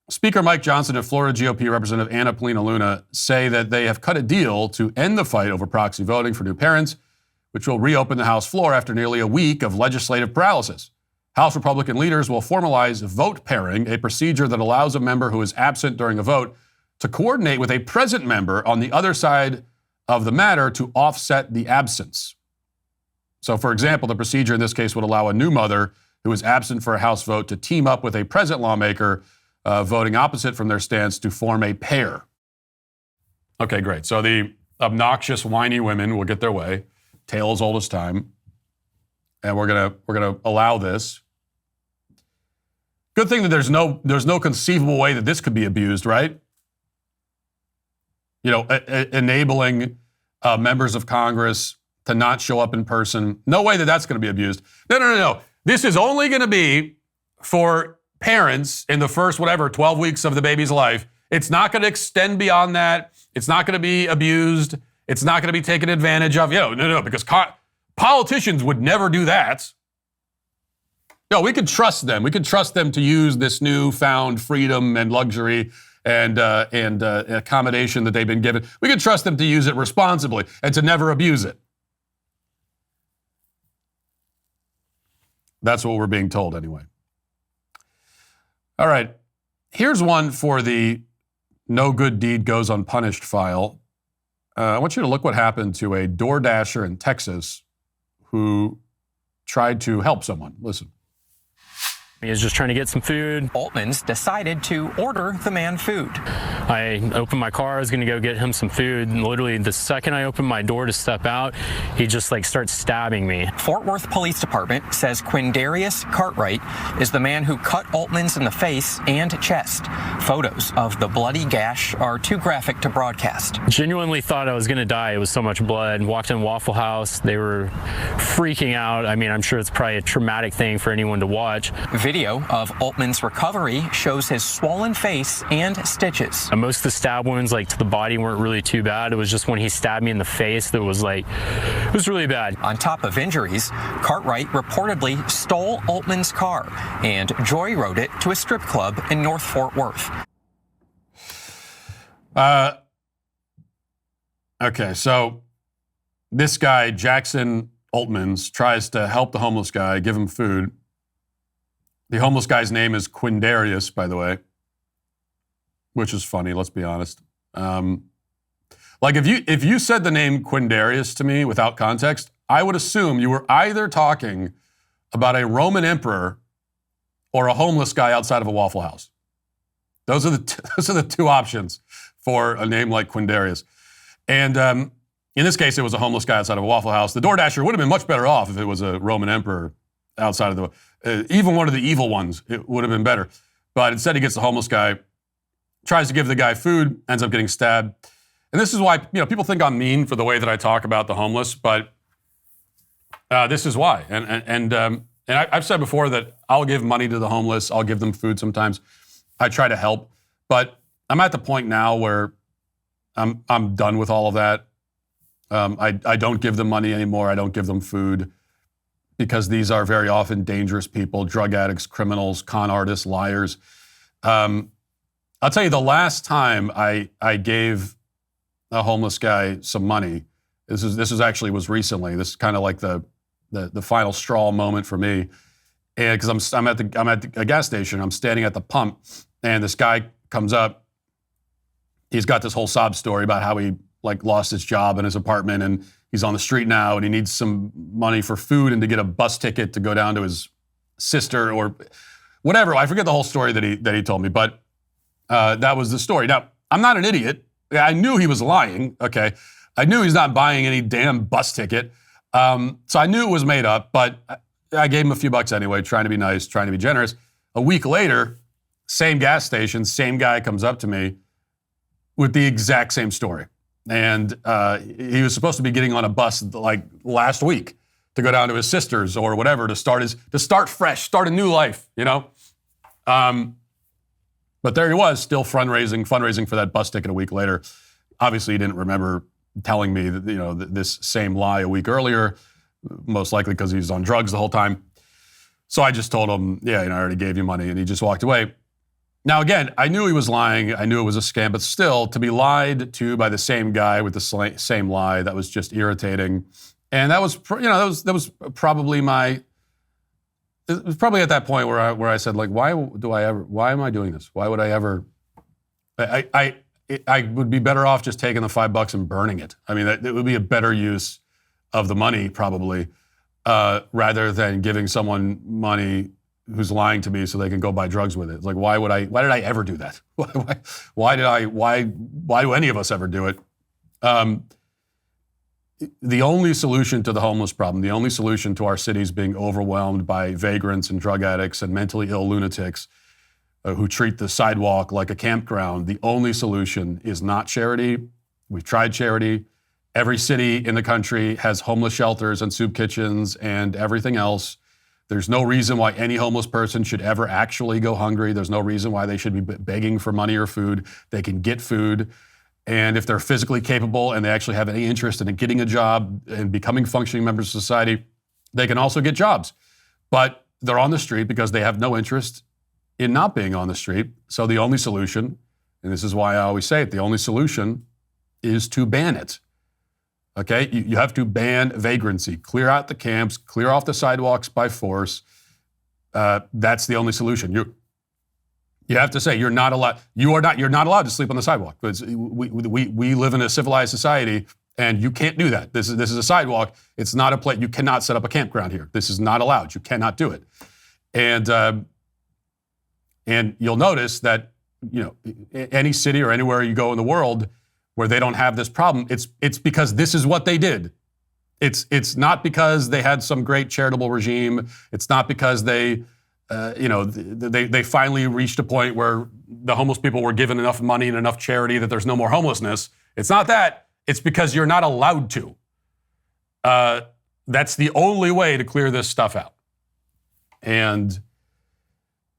Speaker Mike Johnson and Florida GOP Representative Anna Paulina Luna say that they have cut a deal to end the fight over proxy voting for new parents, which will reopen the House floor after nearly a week of legislative paralysis. House Republican leaders will formalize vote pairing, a procedure that allows a member who is absent during a vote to coordinate with a present member on the other side of the matter to offset the absence. So, for example, the procedure in this case would allow a new mother who is absent for a House vote to team up with a present lawmaker voting opposite from their stance to form a pair. Okay, great. So the obnoxious, whiny women will get their way. tale as old as time, and we're gonna allow this. Good thing that there's no conceivable way that this could be abused, right? You know, enabling members of Congress to not show up in person. No way that that's going to be abused. No. This is only going to be for parents in the first, 12 weeks of the baby's life. It's not going to extend beyond that. It's not going to be abused. It's not going to be taken advantage of. No, because politicians would never do that. No, we can trust them. We can trust them to use this newfound freedom and luxury and accommodation that they've been given. We can trust them to use it responsibly and to never abuse it. That's what we're being told anyway. All right. Here's one for the no good deed goes unpunished file. I want you to look what happened to a DoorDasher in Texas who tried to help someone. Listen. He was just trying to get some food. Altman's decided to order the man food. I opened my car, I was gonna go get him some food, and literally the second I opened my door to step out, he just starts stabbing me. Fort Worth Police Department says Quindarius Cartwright is the man who cut Altman's in the face and chest. Photos of the bloody gash are too graphic to broadcast. Genuinely thought I was gonna die. It was so much blood. Walked in Waffle House, they were freaking out. I mean, I'm sure it's probably a traumatic thing for anyone to watch. Video of Altman's recovery shows his swollen face and stitches. Most of the stab wounds to the body weren't really too bad. It was just when he stabbed me in the face that was it was really bad. On top of injuries, Cartwright reportedly stole Altman's car and joyrode it to a strip club in North Fort Worth. Okay, so this guy, Jackson Altmans, tries to help the homeless guy, give him food. The homeless guy's name is Quindarius, by the way, which is funny, let's be honest. If you said the name Quindarius to me without context, I would assume you were either talking about a Roman emperor or a homeless guy outside of a Waffle House. Those are the two options for a name like Quindarius. And in this case, it was a homeless guy outside of a Waffle House. The DoorDasher would have been much better off if it was a Roman emperor outside of the even one of the evil ones, it would have been better. But instead, he gets the homeless guy, tries to give the guy food, ends up getting stabbed. And this is why people think I'm mean for the way that I talk about the homeless, but this is why. And I've said before that I'll give money to the homeless. I'll give them food sometimes. I try to help, but I'm at the point now where I'm done with all of that. I don't give them money anymore. I don't give them food, because these are very often dangerous people, drug addicts, criminals, con artists, liars. I'll tell you, the last time I gave a homeless guy some money, this was recently. This is kind of like the final straw moment for me, and because I'm at a gas station, I'm standing at the pump, and this guy comes up. He's got this whole sob story about how he lost his job in his apartment, and he's on the street now, and he needs some money for food and to get a bus ticket to go down to his sister or whatever. I forget the whole story that he told me, but that was the story. Now, I'm not an idiot. I knew he was lying, okay? I knew he's not buying any damn bus ticket. So I knew it was made up, but I gave him a few bucks anyway, trying to be nice, trying to be generous. A week later, same gas station, same guy comes up to me with the exact same story. And he was supposed to be getting on a bus last week to go down to his sister's or whatever to start fresh, start a new life, But there he was, still fundraising for that bus ticket a week later. Obviously, he didn't remember telling me that this same lie a week earlier, most likely because he was on drugs the whole time. So I just told him, I already gave you money, and he just walked away. Now, again, I knew he was lying. I knew it was a scam, but still, to be lied to by the same guy with the same lie, that was just irritating. And that was, probably it was probably at that point where I said, why am I doing this? Why would I ever? I would be better off just taking the $5 and burning it. I mean, it would be a better use of the money probably, rather than giving someone money who's lying to me so they can go buy drugs with it. It's why did I ever do that? Why do any of us ever do it? the only solution to the homeless problem, the only solution to our cities being overwhelmed by vagrants and drug addicts and mentally ill lunatics who treat the sidewalk like a campground, the only solution is not charity. We've tried charity. Every city in the country has homeless shelters and soup kitchens and everything else. There's no reason why any homeless person should ever actually go hungry. There's no reason why they should be begging for money or food. They can get food. And if they're physically capable and they actually have any interest in getting a job and becoming functioning members of society, they can also get jobs. But they're on the street because they have no interest in not being on the street. So the only solution, and this is why I always say it, the only solution is to ban it. Okay? You have to ban vagrancy. Clear out the camps, clear off the sidewalks by force. That's the only solution. You have to say you're not allowed to sleep on the sidewalk. We live in a civilized society, and you can't do that. This is a sidewalk. It's not a place. You cannot set up a campground here. This is not allowed. You cannot do it. And you'll notice that, any city or anywhere you go in the world where they don't have this problem, it's because this is what they did. It's not because they had some great charitable regime. It's not because they finally reached a point where the homeless people were given enough money and enough charity that there's no more homelessness. It's not that. It's because you're not allowed to. That's the only way to clear this stuff out. And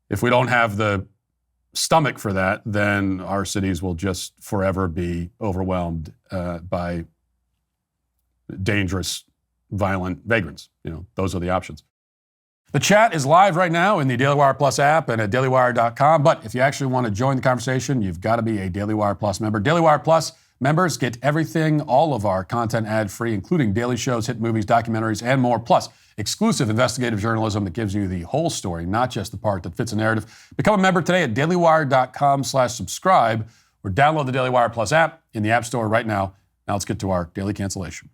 if we don't have the stomach for that, then our cities will just forever be overwhelmed by dangerous, violent vagrants. Those are the options. The chat is live right now in the Daily Wire Plus app and at dailywire.com. But if you actually want to join the conversation, you've got to be a Daily Wire Plus member. Daily Wire Plus members get everything, all of our content ad-free, including daily shows, hit movies, documentaries, and more. Plus, exclusive investigative journalism that gives you the whole story, not just the part that fits a narrative. Become a member today at dailywire.com/subscribe or download the Daily Wire Plus app in the App Store right now. Now let's get to our Daily Cancellation.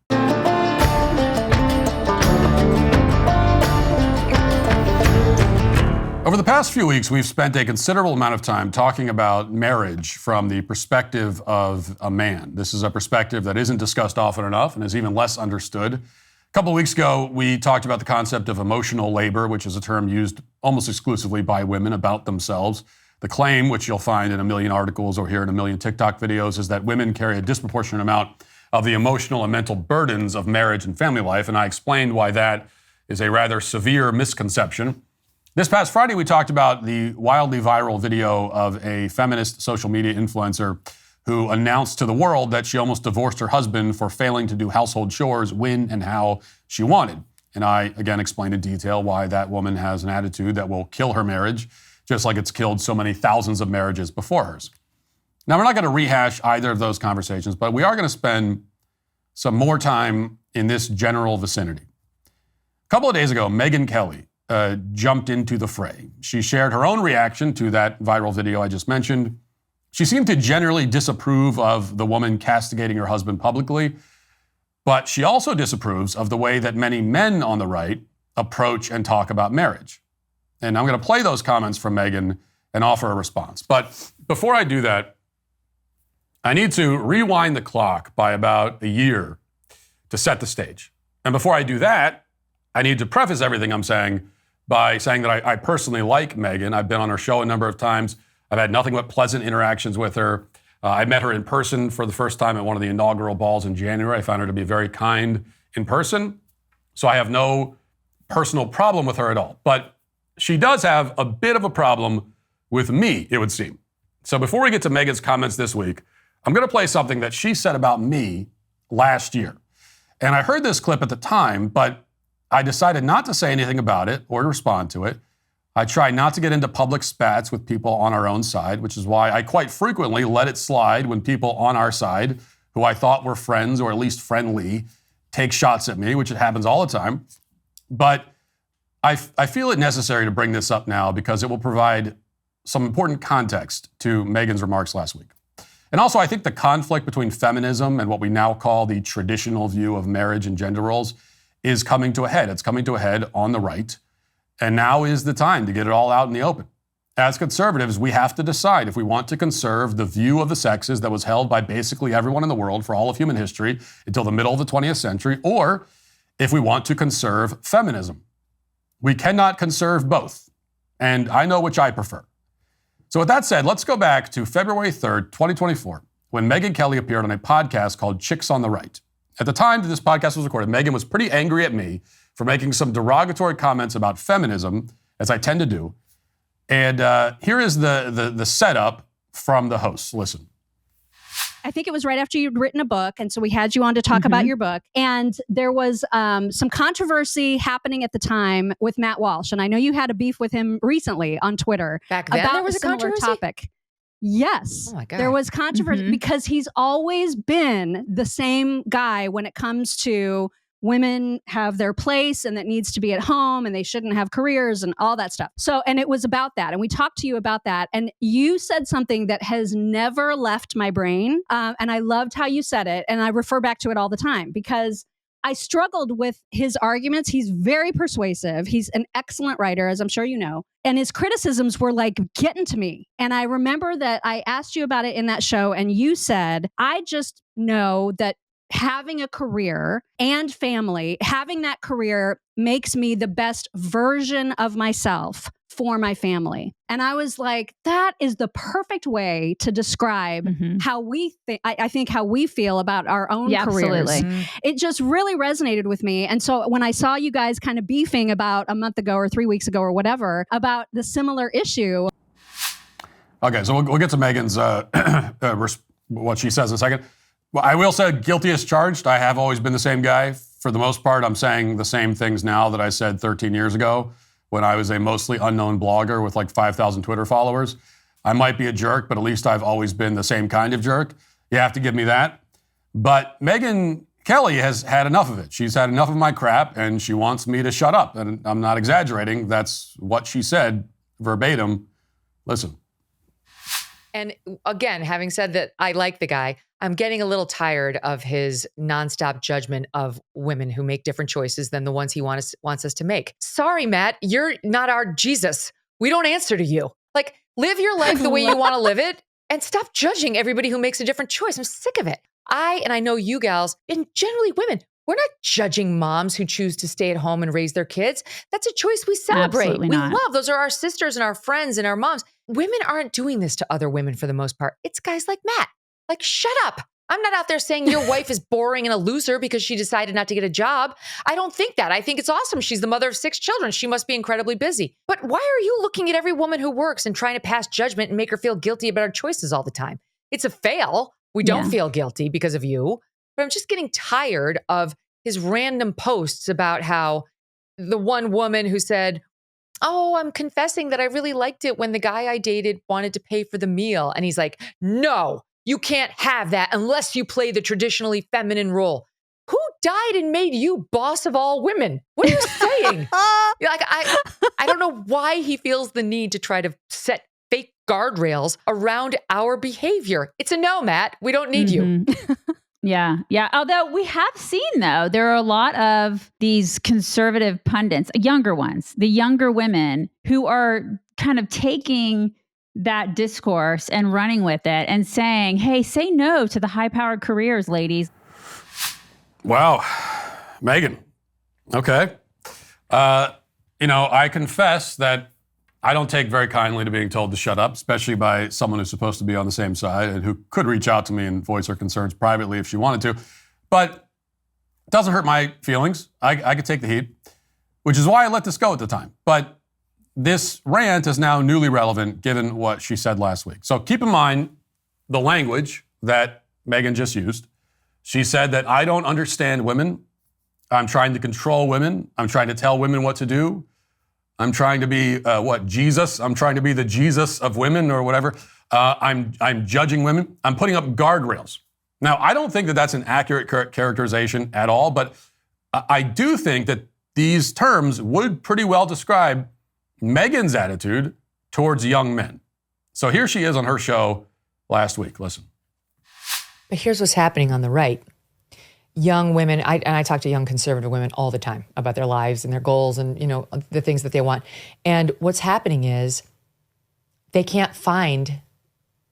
Over the past few weeks, we've spent a considerable amount of time talking about marriage from the perspective of a man. This is a perspective that isn't discussed often enough and is even less understood. A couple of weeks ago, we talked about the concept of emotional labor, which is a term used almost exclusively by women about themselves. The claim, which you'll find in a million articles or hear in a million TikTok videos, is that women carry a disproportionate amount of the emotional and mental burdens of marriage and family life, and I explained why that is a rather severe misconception. This past Friday, we talked about the wildly viral video of a feminist social media influencer who announced to the world that she almost divorced her husband for failing to do household chores when and how she wanted. And I, again, explained in detail why that woman has an attitude that will kill her marriage, just like it's killed so many thousands of marriages before hers. Now, we're not going to rehash either of those conversations, but we are going to spend some more time in this general vicinity. A couple of days ago, Megyn Kelly jumped into the fray. She shared her own reaction to that viral video I just mentioned. She seemed to generally disapprove of the woman castigating her husband publicly, but she also disapproves of the way that many men on the right approach and talk about marriage. And I'm going to play those comments from Megyn and offer a response. But before I do that, I need to rewind the clock by about a year to set the stage. And before I do that, I need to preface everything I'm saying by saying that I personally like Megyn. I've been on her show a number of times. I've had nothing but pleasant interactions with her. I met her in person for the first time at one of the inaugural balls in January. I found her to be very kind in person. So I have no personal problem with her at all. But she does have a bit of a problem with me, it would seem. So before we get to Megyn's comments this week, I'm going to play something that she said about me last year. And I heard this clip at the time, but I decided not to say anything about it or to respond to it. I try not to get into public spats with people on our own side, which is why I quite frequently let it slide when people on our side, who I thought were friends or at least friendly, take shots at me, which it happens all the time. But I feel it necessary to bring this up now because it will provide some important context to Megyn's remarks last week. And also, I think the conflict between feminism and what we now call the traditional view of marriage and gender roles is coming to a head. It's coming to a head on the right. And now is the time to get it all out in the open. as conservatives, we have to decide if we want to conserve the view of the sexes that was held by basically everyone in the world for all of human history until the middle of the 20th century, or if we want to conserve feminism. We cannot conserve both, and I know which I prefer. So with that said, let's go back to February 3rd, 2024, when Megyn Kelly appeared on a podcast called Chicks on the Right. At the time that this podcast was recorded, Megyn was pretty angry at me for making some derogatory comments about feminism, as I tend to do. And here is the setup from the host. Listen. I think it was right after you'd written a book, and so we had you on to talk about your book. And there was some controversy happening at the time with Matt Walsh, and I know you had a beef with him recently on Twitter. Back then, about there was a similar controversy? topic. Yes, oh my God. There was controversy because he's always been the same guy when it comes to women have their place and that needs to be at home and they shouldn't have careers and all that stuff. So, and it was about that. And we talked to you about that. And you said something that has never left my brain. And I loved how you said it. And I refer back to it all the time because I struggled with his arguments. He's very persuasive. He's an excellent writer, as I'm sure you know. And his criticisms were like getting to me. And I remember that I asked you about it in that show. And you said, I just know that having a career and family, having that career makes me the best version of myself for my family. And I was like, that is the perfect way to describe how we think, I think how we feel about our own careers. Absolutely. It just really resonated with me. And so when I saw you guys kind of beefing about a month ago or 3 weeks ago or whatever about the similar issue. Okay, so we'll get to Megyn's, what she says in a second. Well, I will say guilty as charged. I have always been the same guy. For the most part, I'm saying the same things now that I said 13 years ago when I was a mostly unknown blogger with like 5,000 Twitter followers. I might be a jerk, but at least I've always been the same kind of jerk. You have to give me that. But Megyn Kelly has had enough of it. She's had enough of my crap, and she wants me to shut up. And I'm not exaggerating. That's what she said verbatim. Listen. And again, having said that, I like the guy. I'm getting a little tired of his nonstop judgment of women who make different choices than the ones he wants us to make. Sorry, Matt, you're not our Jesus. We don't answer to you. Like, live your life the way you want to live it and stop judging everybody who makes a different choice. I'm sick of it. I know you gals, and generally women, we're not judging moms who choose to stay at home and raise their kids. That's a choice we celebrate. Absolutely We not. love. Those are our sisters and our friends and our moms. Women aren't doing this to other women for the most part. It's guys like Matt. Like, shut up. I'm not out there saying your wife is boring and a loser because she decided not to get a job. I don't think that. I think it's awesome. She's the mother of 6 children. She must be incredibly busy. But why are you looking at every woman who works and trying to pass judgment and make her feel guilty about her choices all the time? It's a fail. We don't feel guilty because of you. But I'm just getting tired of his random posts about how the one woman who said, oh, I'm confessing that I really liked it when the guy I dated wanted to pay for the meal. And he's like, no, you can't have that unless you play the traditionally feminine role. Who died and made you boss of all women? What are you saying? I don't know why he feels the need to try to set fake guardrails around our behavior. It's a no, Matt. We don't need you. Yeah. Although we have seen, though, there are a lot of these conservative pundits, younger ones, the younger women who are kind of taking that discourse and running with it and saying, hey, say no to the high-powered careers, ladies. Wow. Megyn. Okay. I confess that I don't take very kindly to being told to shut up, especially by someone who's supposed to be on the same side and who could reach out to me and voice her concerns privately if she wanted to. But it doesn't hurt my feelings. I could take the heat, which is why I let this go at the time. But this rant is now newly relevant given what she said last week. So keep in mind the language that Megyn just used. She said that I don't understand women. I'm trying to control women. I'm trying to tell women what to do. I'm trying to be, Jesus? I'm trying to be the Jesus of women or whatever. I'm judging women. I'm putting up guardrails. Now, I don't think that that's an accurate characterization at all, but I do think that these terms would pretty well describe Megyn's attitude towards young men. So here she is on her show last week. Listen. But here's what's happening on the right. Young women, I talk to young conservative women all the time about their lives and their goals and, the things that they want. And what's happening is they can't find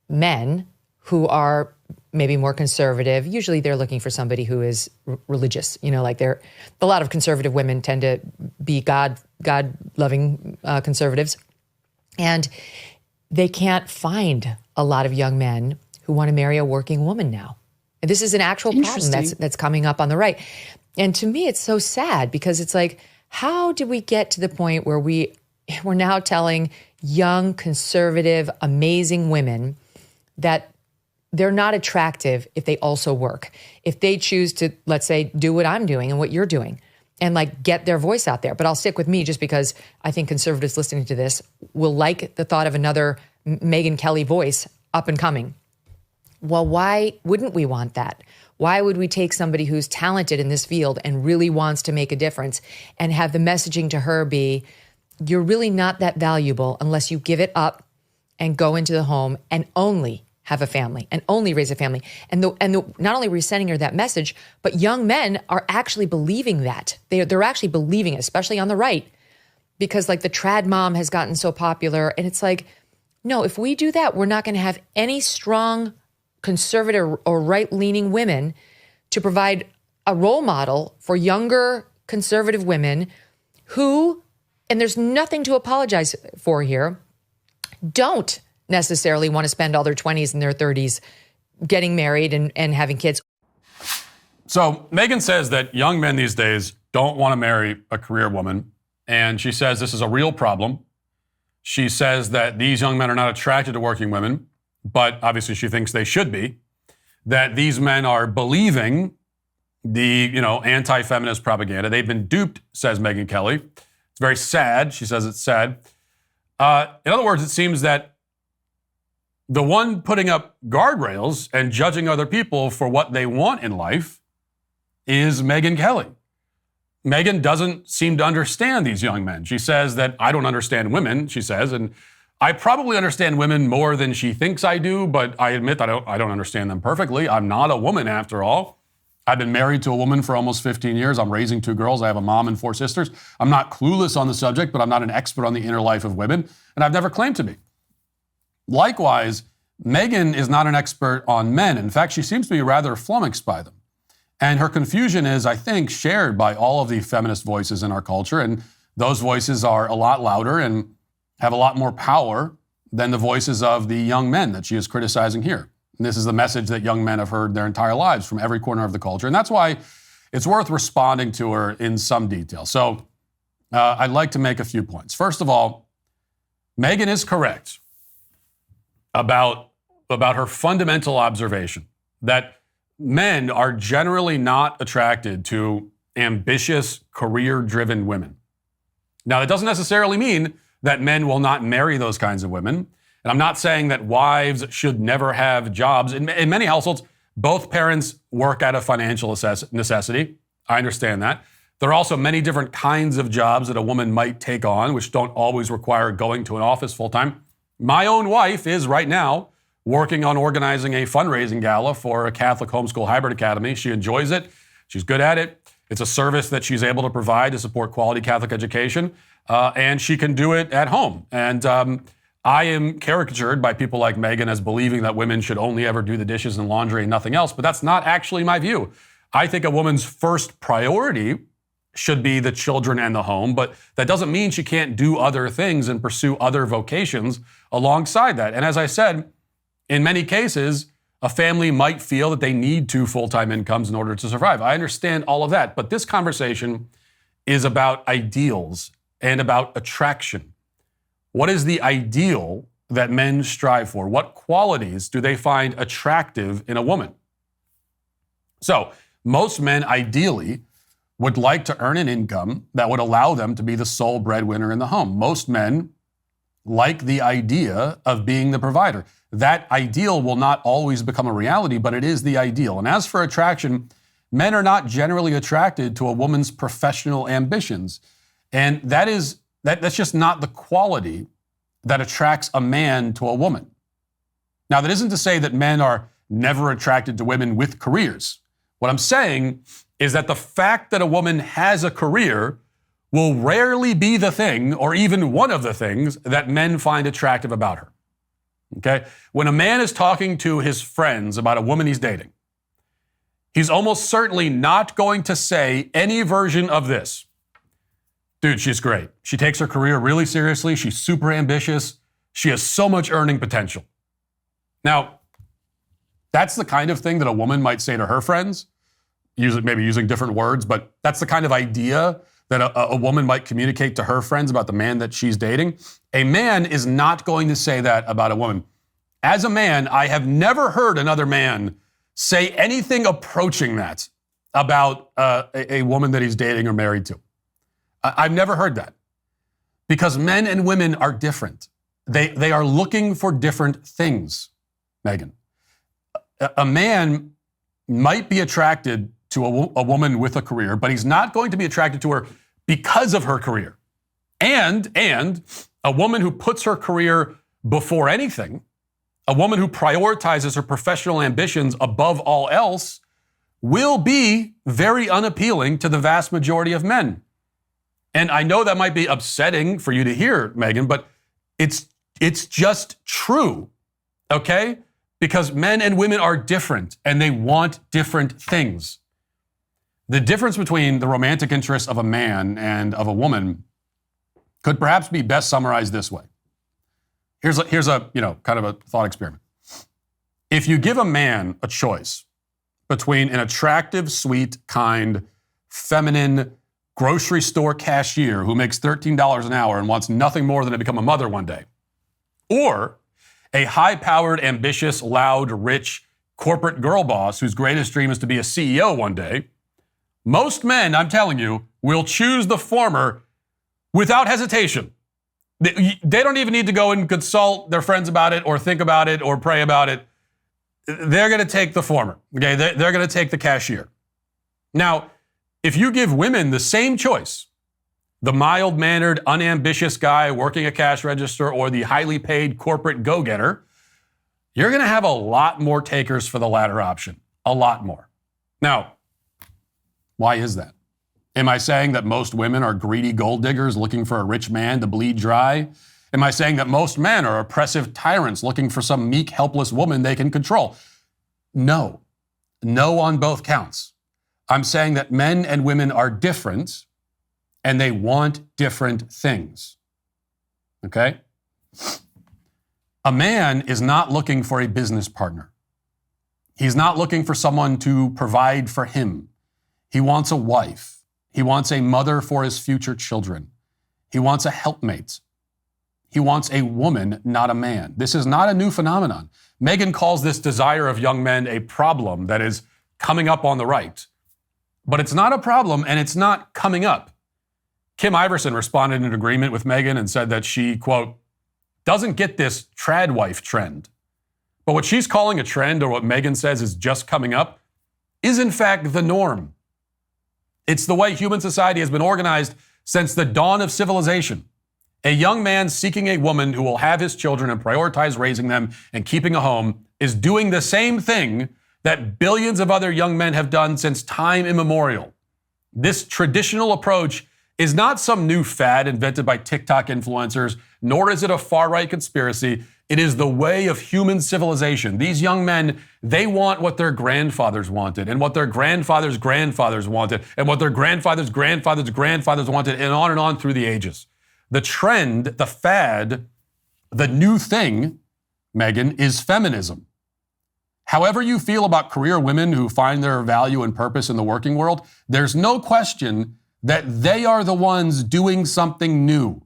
men who are maybe more conservative. Usually they're looking for somebody who is religious. You know, like a lot of conservative women tend to be God-loving conservatives. And they can't find a lot of young men who want to marry a working woman now. And this is an actual problem that's coming up on the right. And to me, it's so sad because it's like, how did we get to the point where we're now telling young, conservative, amazing women that they're not attractive if they also work, if they choose to, let's say, do what I'm doing and what you're doing and like get their voice out there. But I'll stick with me just because I think conservatives listening to this will like the thought of another Megyn Kelly voice up and coming. Well, why wouldn't we want that? Why would we take somebody who's talented in this field and really wants to make a difference and have the messaging to her be, you're really not that valuable unless you give it up and go into the home and only have a family and only raise a family. And not only are we sending her that message, but young men are actually believing that. They're actually believing it, especially on the right, because like the trad mom has gotten so popular. And it's like, no, if we do that, we're not going to have any strong conservative or right-leaning women to provide a role model for younger conservative women who, and there's nothing to apologize for here, don't necessarily want to spend all their 20s and their 30s getting married and having kids. So Megyn says that young men these days don't want to marry a career woman. And she says this is a real problem. She says that these young men are not attracted to working women, but obviously she thinks they should be. That these men are believing the, anti-feminist propaganda. They've been duped, says Megyn Kelly. It's very sad. She says it's sad. In other words, it seems that the one putting up guardrails and judging other people for what they want in life is Megyn Kelly. Megyn doesn't seem to understand these young men. She says that I don't understand women, she says, and I probably understand women more than she thinks I do, but I admit that I don't understand them perfectly. I'm not a woman after all. I've been married to a woman for almost 15 years. I'm raising 2 girls. I have a mom and 4 sisters. I'm not clueless on the subject, but I'm not an expert on the inner life of women, and I've never claimed to be. Likewise, Megyn is not an expert on men. In fact, she seems to be rather flummoxed by them. And her confusion is, I think, shared by all of the feminist voices in our culture. And those voices are a lot louder and have a lot more power than the voices of the young men that she is criticizing here. And this is the message that young men have heard their entire lives from every corner of the culture. And that's why it's worth responding to her in some detail. So I'd like to make a few points. First of all, Megyn is correct about her fundamental observation that men are generally not attracted to ambitious, career-driven women. Now, that doesn't necessarily mean that men will not marry those kinds of women. And I'm not saying that wives should never have jobs. In many households, both parents work out of financial necessity. I understand that. There are also many different kinds of jobs that a woman might take on, which don't always require going to an office full-time. My own wife is right now working on organizing a fundraising gala for a Catholic homeschool hybrid academy. She enjoys it. She's good at it. It's a service that she's able to provide to support quality Catholic education, and she can do it at home. And I am caricatured by people like Megyn as believing that women should only ever do the dishes and laundry and nothing else, but that's not actually my view. I think a woman's first priority should be the children and the home, but that doesn't mean she can't do other things and pursue other vocations alongside that. And as I said, in many cases, a family might feel that they need 2 full-time incomes in order to survive. I understand all of that, but this conversation is about ideals and about attraction. What is the ideal that men strive for? What qualities do they find attractive in a woman? So, most men ideally would like to earn an income that would allow them to be the sole breadwinner in the home. Most men like the idea of being the provider. That ideal will not always become a reality, but it is the ideal. And as for attraction, men are not generally attracted to a woman's professional ambitions. And that's just not the quality that attracts a man to a woman. Now, that isn't to say that men are never attracted to women with careers. What I'm saying is that the fact that a woman has a career will rarely be the thing, or even one of the things, that men find attractive about her. Okay? When a man is talking to his friends about a woman he's dating, he's almost certainly not going to say any version of this. Dude, she's great. She takes her career really seriously. She's super ambitious. She has so much earning potential. Now, that's the kind of thing that a woman might say to her friends, maybe using different words, but that's the kind of idea that a woman might communicate to her friends about the man that she's dating. A man is not going to say that about a woman. As a man, I have never heard another man say anything approaching that about a woman that he's dating or married to. I've never heard that. Because men and women are different. They are looking for different things, Megyn. A man might be attracted to a woman with a career, but he's not going to be attracted to her because of her career. And a woman who puts her career before anything, a woman who prioritizes her professional ambitions above all else, will be very unappealing to the vast majority of men. And I know that might be upsetting for you to hear, Megyn, but it's just true, okay? Because men and women are different and they want different things. The difference between the romantic interests of a man and of a woman could perhaps be best summarized this way. Here's a kind of a thought experiment. If you give a man a choice between an attractive, sweet, kind, feminine grocery store cashier who makes $13 an hour and wants nothing more than to become a mother one day, or a high-powered, ambitious, loud, rich corporate girl boss whose greatest dream is to be a CEO one day, most men, I'm telling you, will choose the former without hesitation. They don't even need to go and consult their friends about it or think about it or pray about it. They're going to take the former. Okay, they're going to take the cashier. Now, if you give women the same choice, the mild-mannered, unambitious guy working a cash register or the highly paid corporate go-getter, you're going to have a lot more takers for the latter option. A lot more. Now, why is that? Am I saying that most women are greedy gold diggers looking for a rich man to bleed dry? Am I saying that most men are oppressive tyrants looking for some meek, helpless woman they can control? No. No on both counts. I'm saying that men and women are different and they want different things. Okay? A man is not looking for a business partner. He's not looking for someone to provide for him. He wants a wife. He wants a mother for his future children. He wants a helpmate. He wants a woman, not a man. This is not a new phenomenon. Megyn calls this desire of young men a problem that is coming up on the right. But it's not a problem and it's not coming up. Kim Iverson responded in agreement with Megyn and said that she, quote, doesn't get this trad wife trend. But what she's calling a trend, or what Megyn says is just coming up, is in fact the norm. It's the way human society has been organized since the dawn of civilization. A young man seeking a woman who will have his children and prioritize raising them and keeping a home is doing the same thing that billions of other young men have done since time immemorial. This traditional approach is not some new fad invented by TikTok influencers, nor is it a far-right conspiracy. It is the way of human civilization. These young men, they want what their grandfathers wanted, and what their grandfathers' grandfathers wanted, and what their grandfathers' grandfathers' grandfathers wanted, and on through the ages. The trend, the fad, the new thing, Megyn, is feminism. However you feel about career women who find their value and purpose in the working world, there's no question that they are the ones doing something new.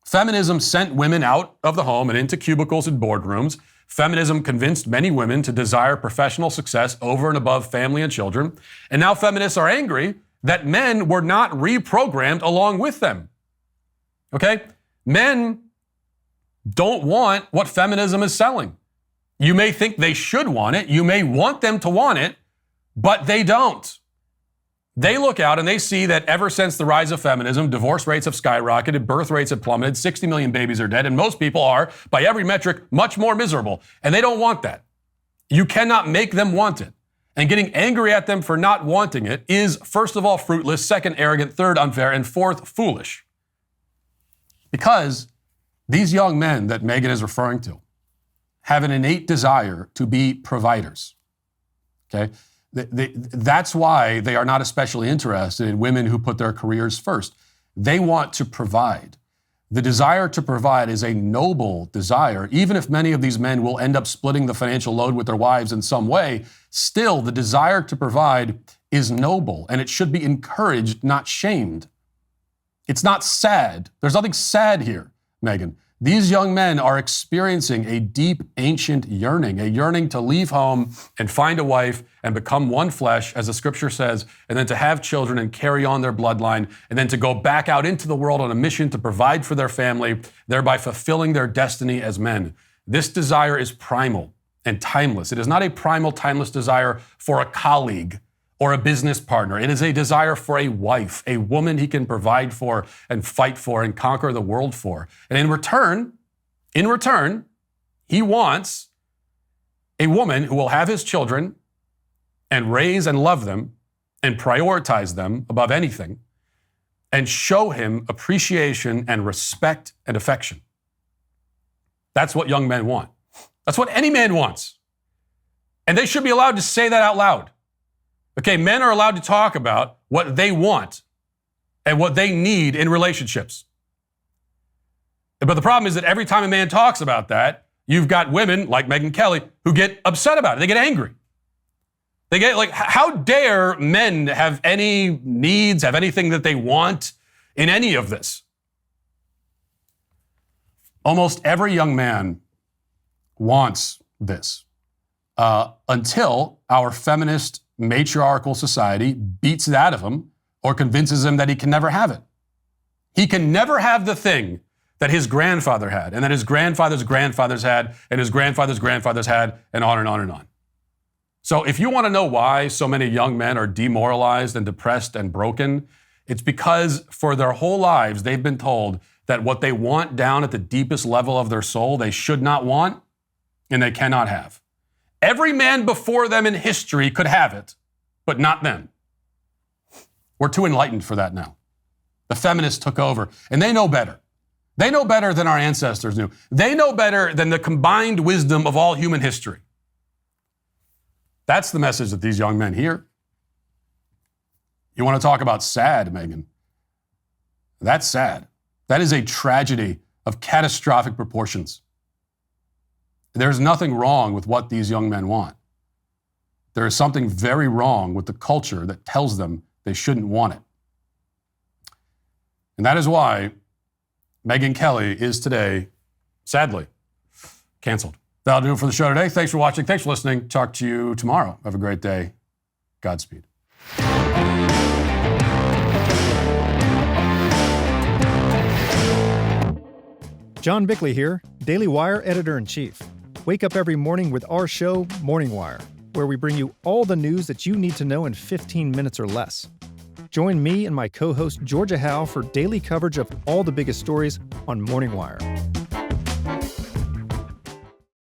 Feminism sent women out of the home and into cubicles and boardrooms. Feminism convinced many women to desire professional success over and above family and children. And now feminists are angry that men were not reprogrammed along with them. Okay? Men don't want what feminism is selling. You may think they should want it. You may want them to want it, but they don't. They look out and they see that ever since the rise of feminism, divorce rates have skyrocketed, birth rates have plummeted, 60 million babies are dead, and most people are, by every metric, much more miserable. And they don't want that. You cannot make them want it. And getting angry at them for not wanting it is, first of all, fruitless, second, arrogant, third, unfair, and fourth, foolish. Because these young men that Megyn is referring to, have an innate desire to be providers. Okay? That's why they are not especially interested in women who put their careers first. They want to provide. The desire to provide is a noble desire. Even if many of these men will end up splitting the financial load with their wives in some way, still the desire to provide is noble, and it should be encouraged, not shamed. It's not sad. There's nothing sad here, Megyn. These young men are experiencing a deep, ancient yearning, a yearning to leave home and find a wife and become one flesh, as the scripture says, and then to have children and carry on their bloodline, and then to go back out into the world on a mission to provide for their family, thereby fulfilling their destiny as men. This desire is primal and timeless. It is not a primal, timeless desire for a colleague or a business partner. It is a desire for a wife, a woman he can provide for and fight for and conquer the world for. And in return, he wants a woman who will have his children and raise and love them and prioritize them above anything and show him appreciation and respect and affection. That's what young men want. That's what any man wants. And they should be allowed to say that out loud. Okay, men are allowed to talk about what they want and what they need in relationships. But the problem is that every time a man talks about that, you've got women like Megyn Kelly who get upset about it. They get angry. They get like, how dare men have any needs, have anything that they want in any of this? Almost every young man wants this until our feminist matriarchal society beats it out of him or convinces him that he can never have it. He can never have the thing that his grandfather had, and that his grandfather's grandfathers had, and his grandfather's grandfathers had, and on and on and on. So if you want to know why so many young men are demoralized and depressed and broken, it's because for their whole lives, they've been told that what they want down at the deepest level of their soul, they should not want and they cannot have. Every man before them in history could have it, but not them. We're too enlightened for that now. The feminists took over, and they know better. They know better than our ancestors knew. They know better than the combined wisdom of all human history. That's the message that these young men hear. You want to talk about sad, Megyn? That's sad. That is a tragedy of catastrophic proportions. There's nothing wrong with what these young men want. There is something very wrong with the culture that tells them they shouldn't want it. And that is why Megyn Kelly is today, sadly, canceled. That'll do it for the show today. Thanks for watching. Thanks for listening. Talk to you tomorrow. Have a great day. Godspeed. John Bickley here, Daily Wire Editor-in-Chief. Wake up every morning with our show, Morning Wire, where we bring you all the news that you need to know in 15 minutes or less. Join me and my co-host Georgia Howe for daily coverage of all the biggest stories on Morning Wire.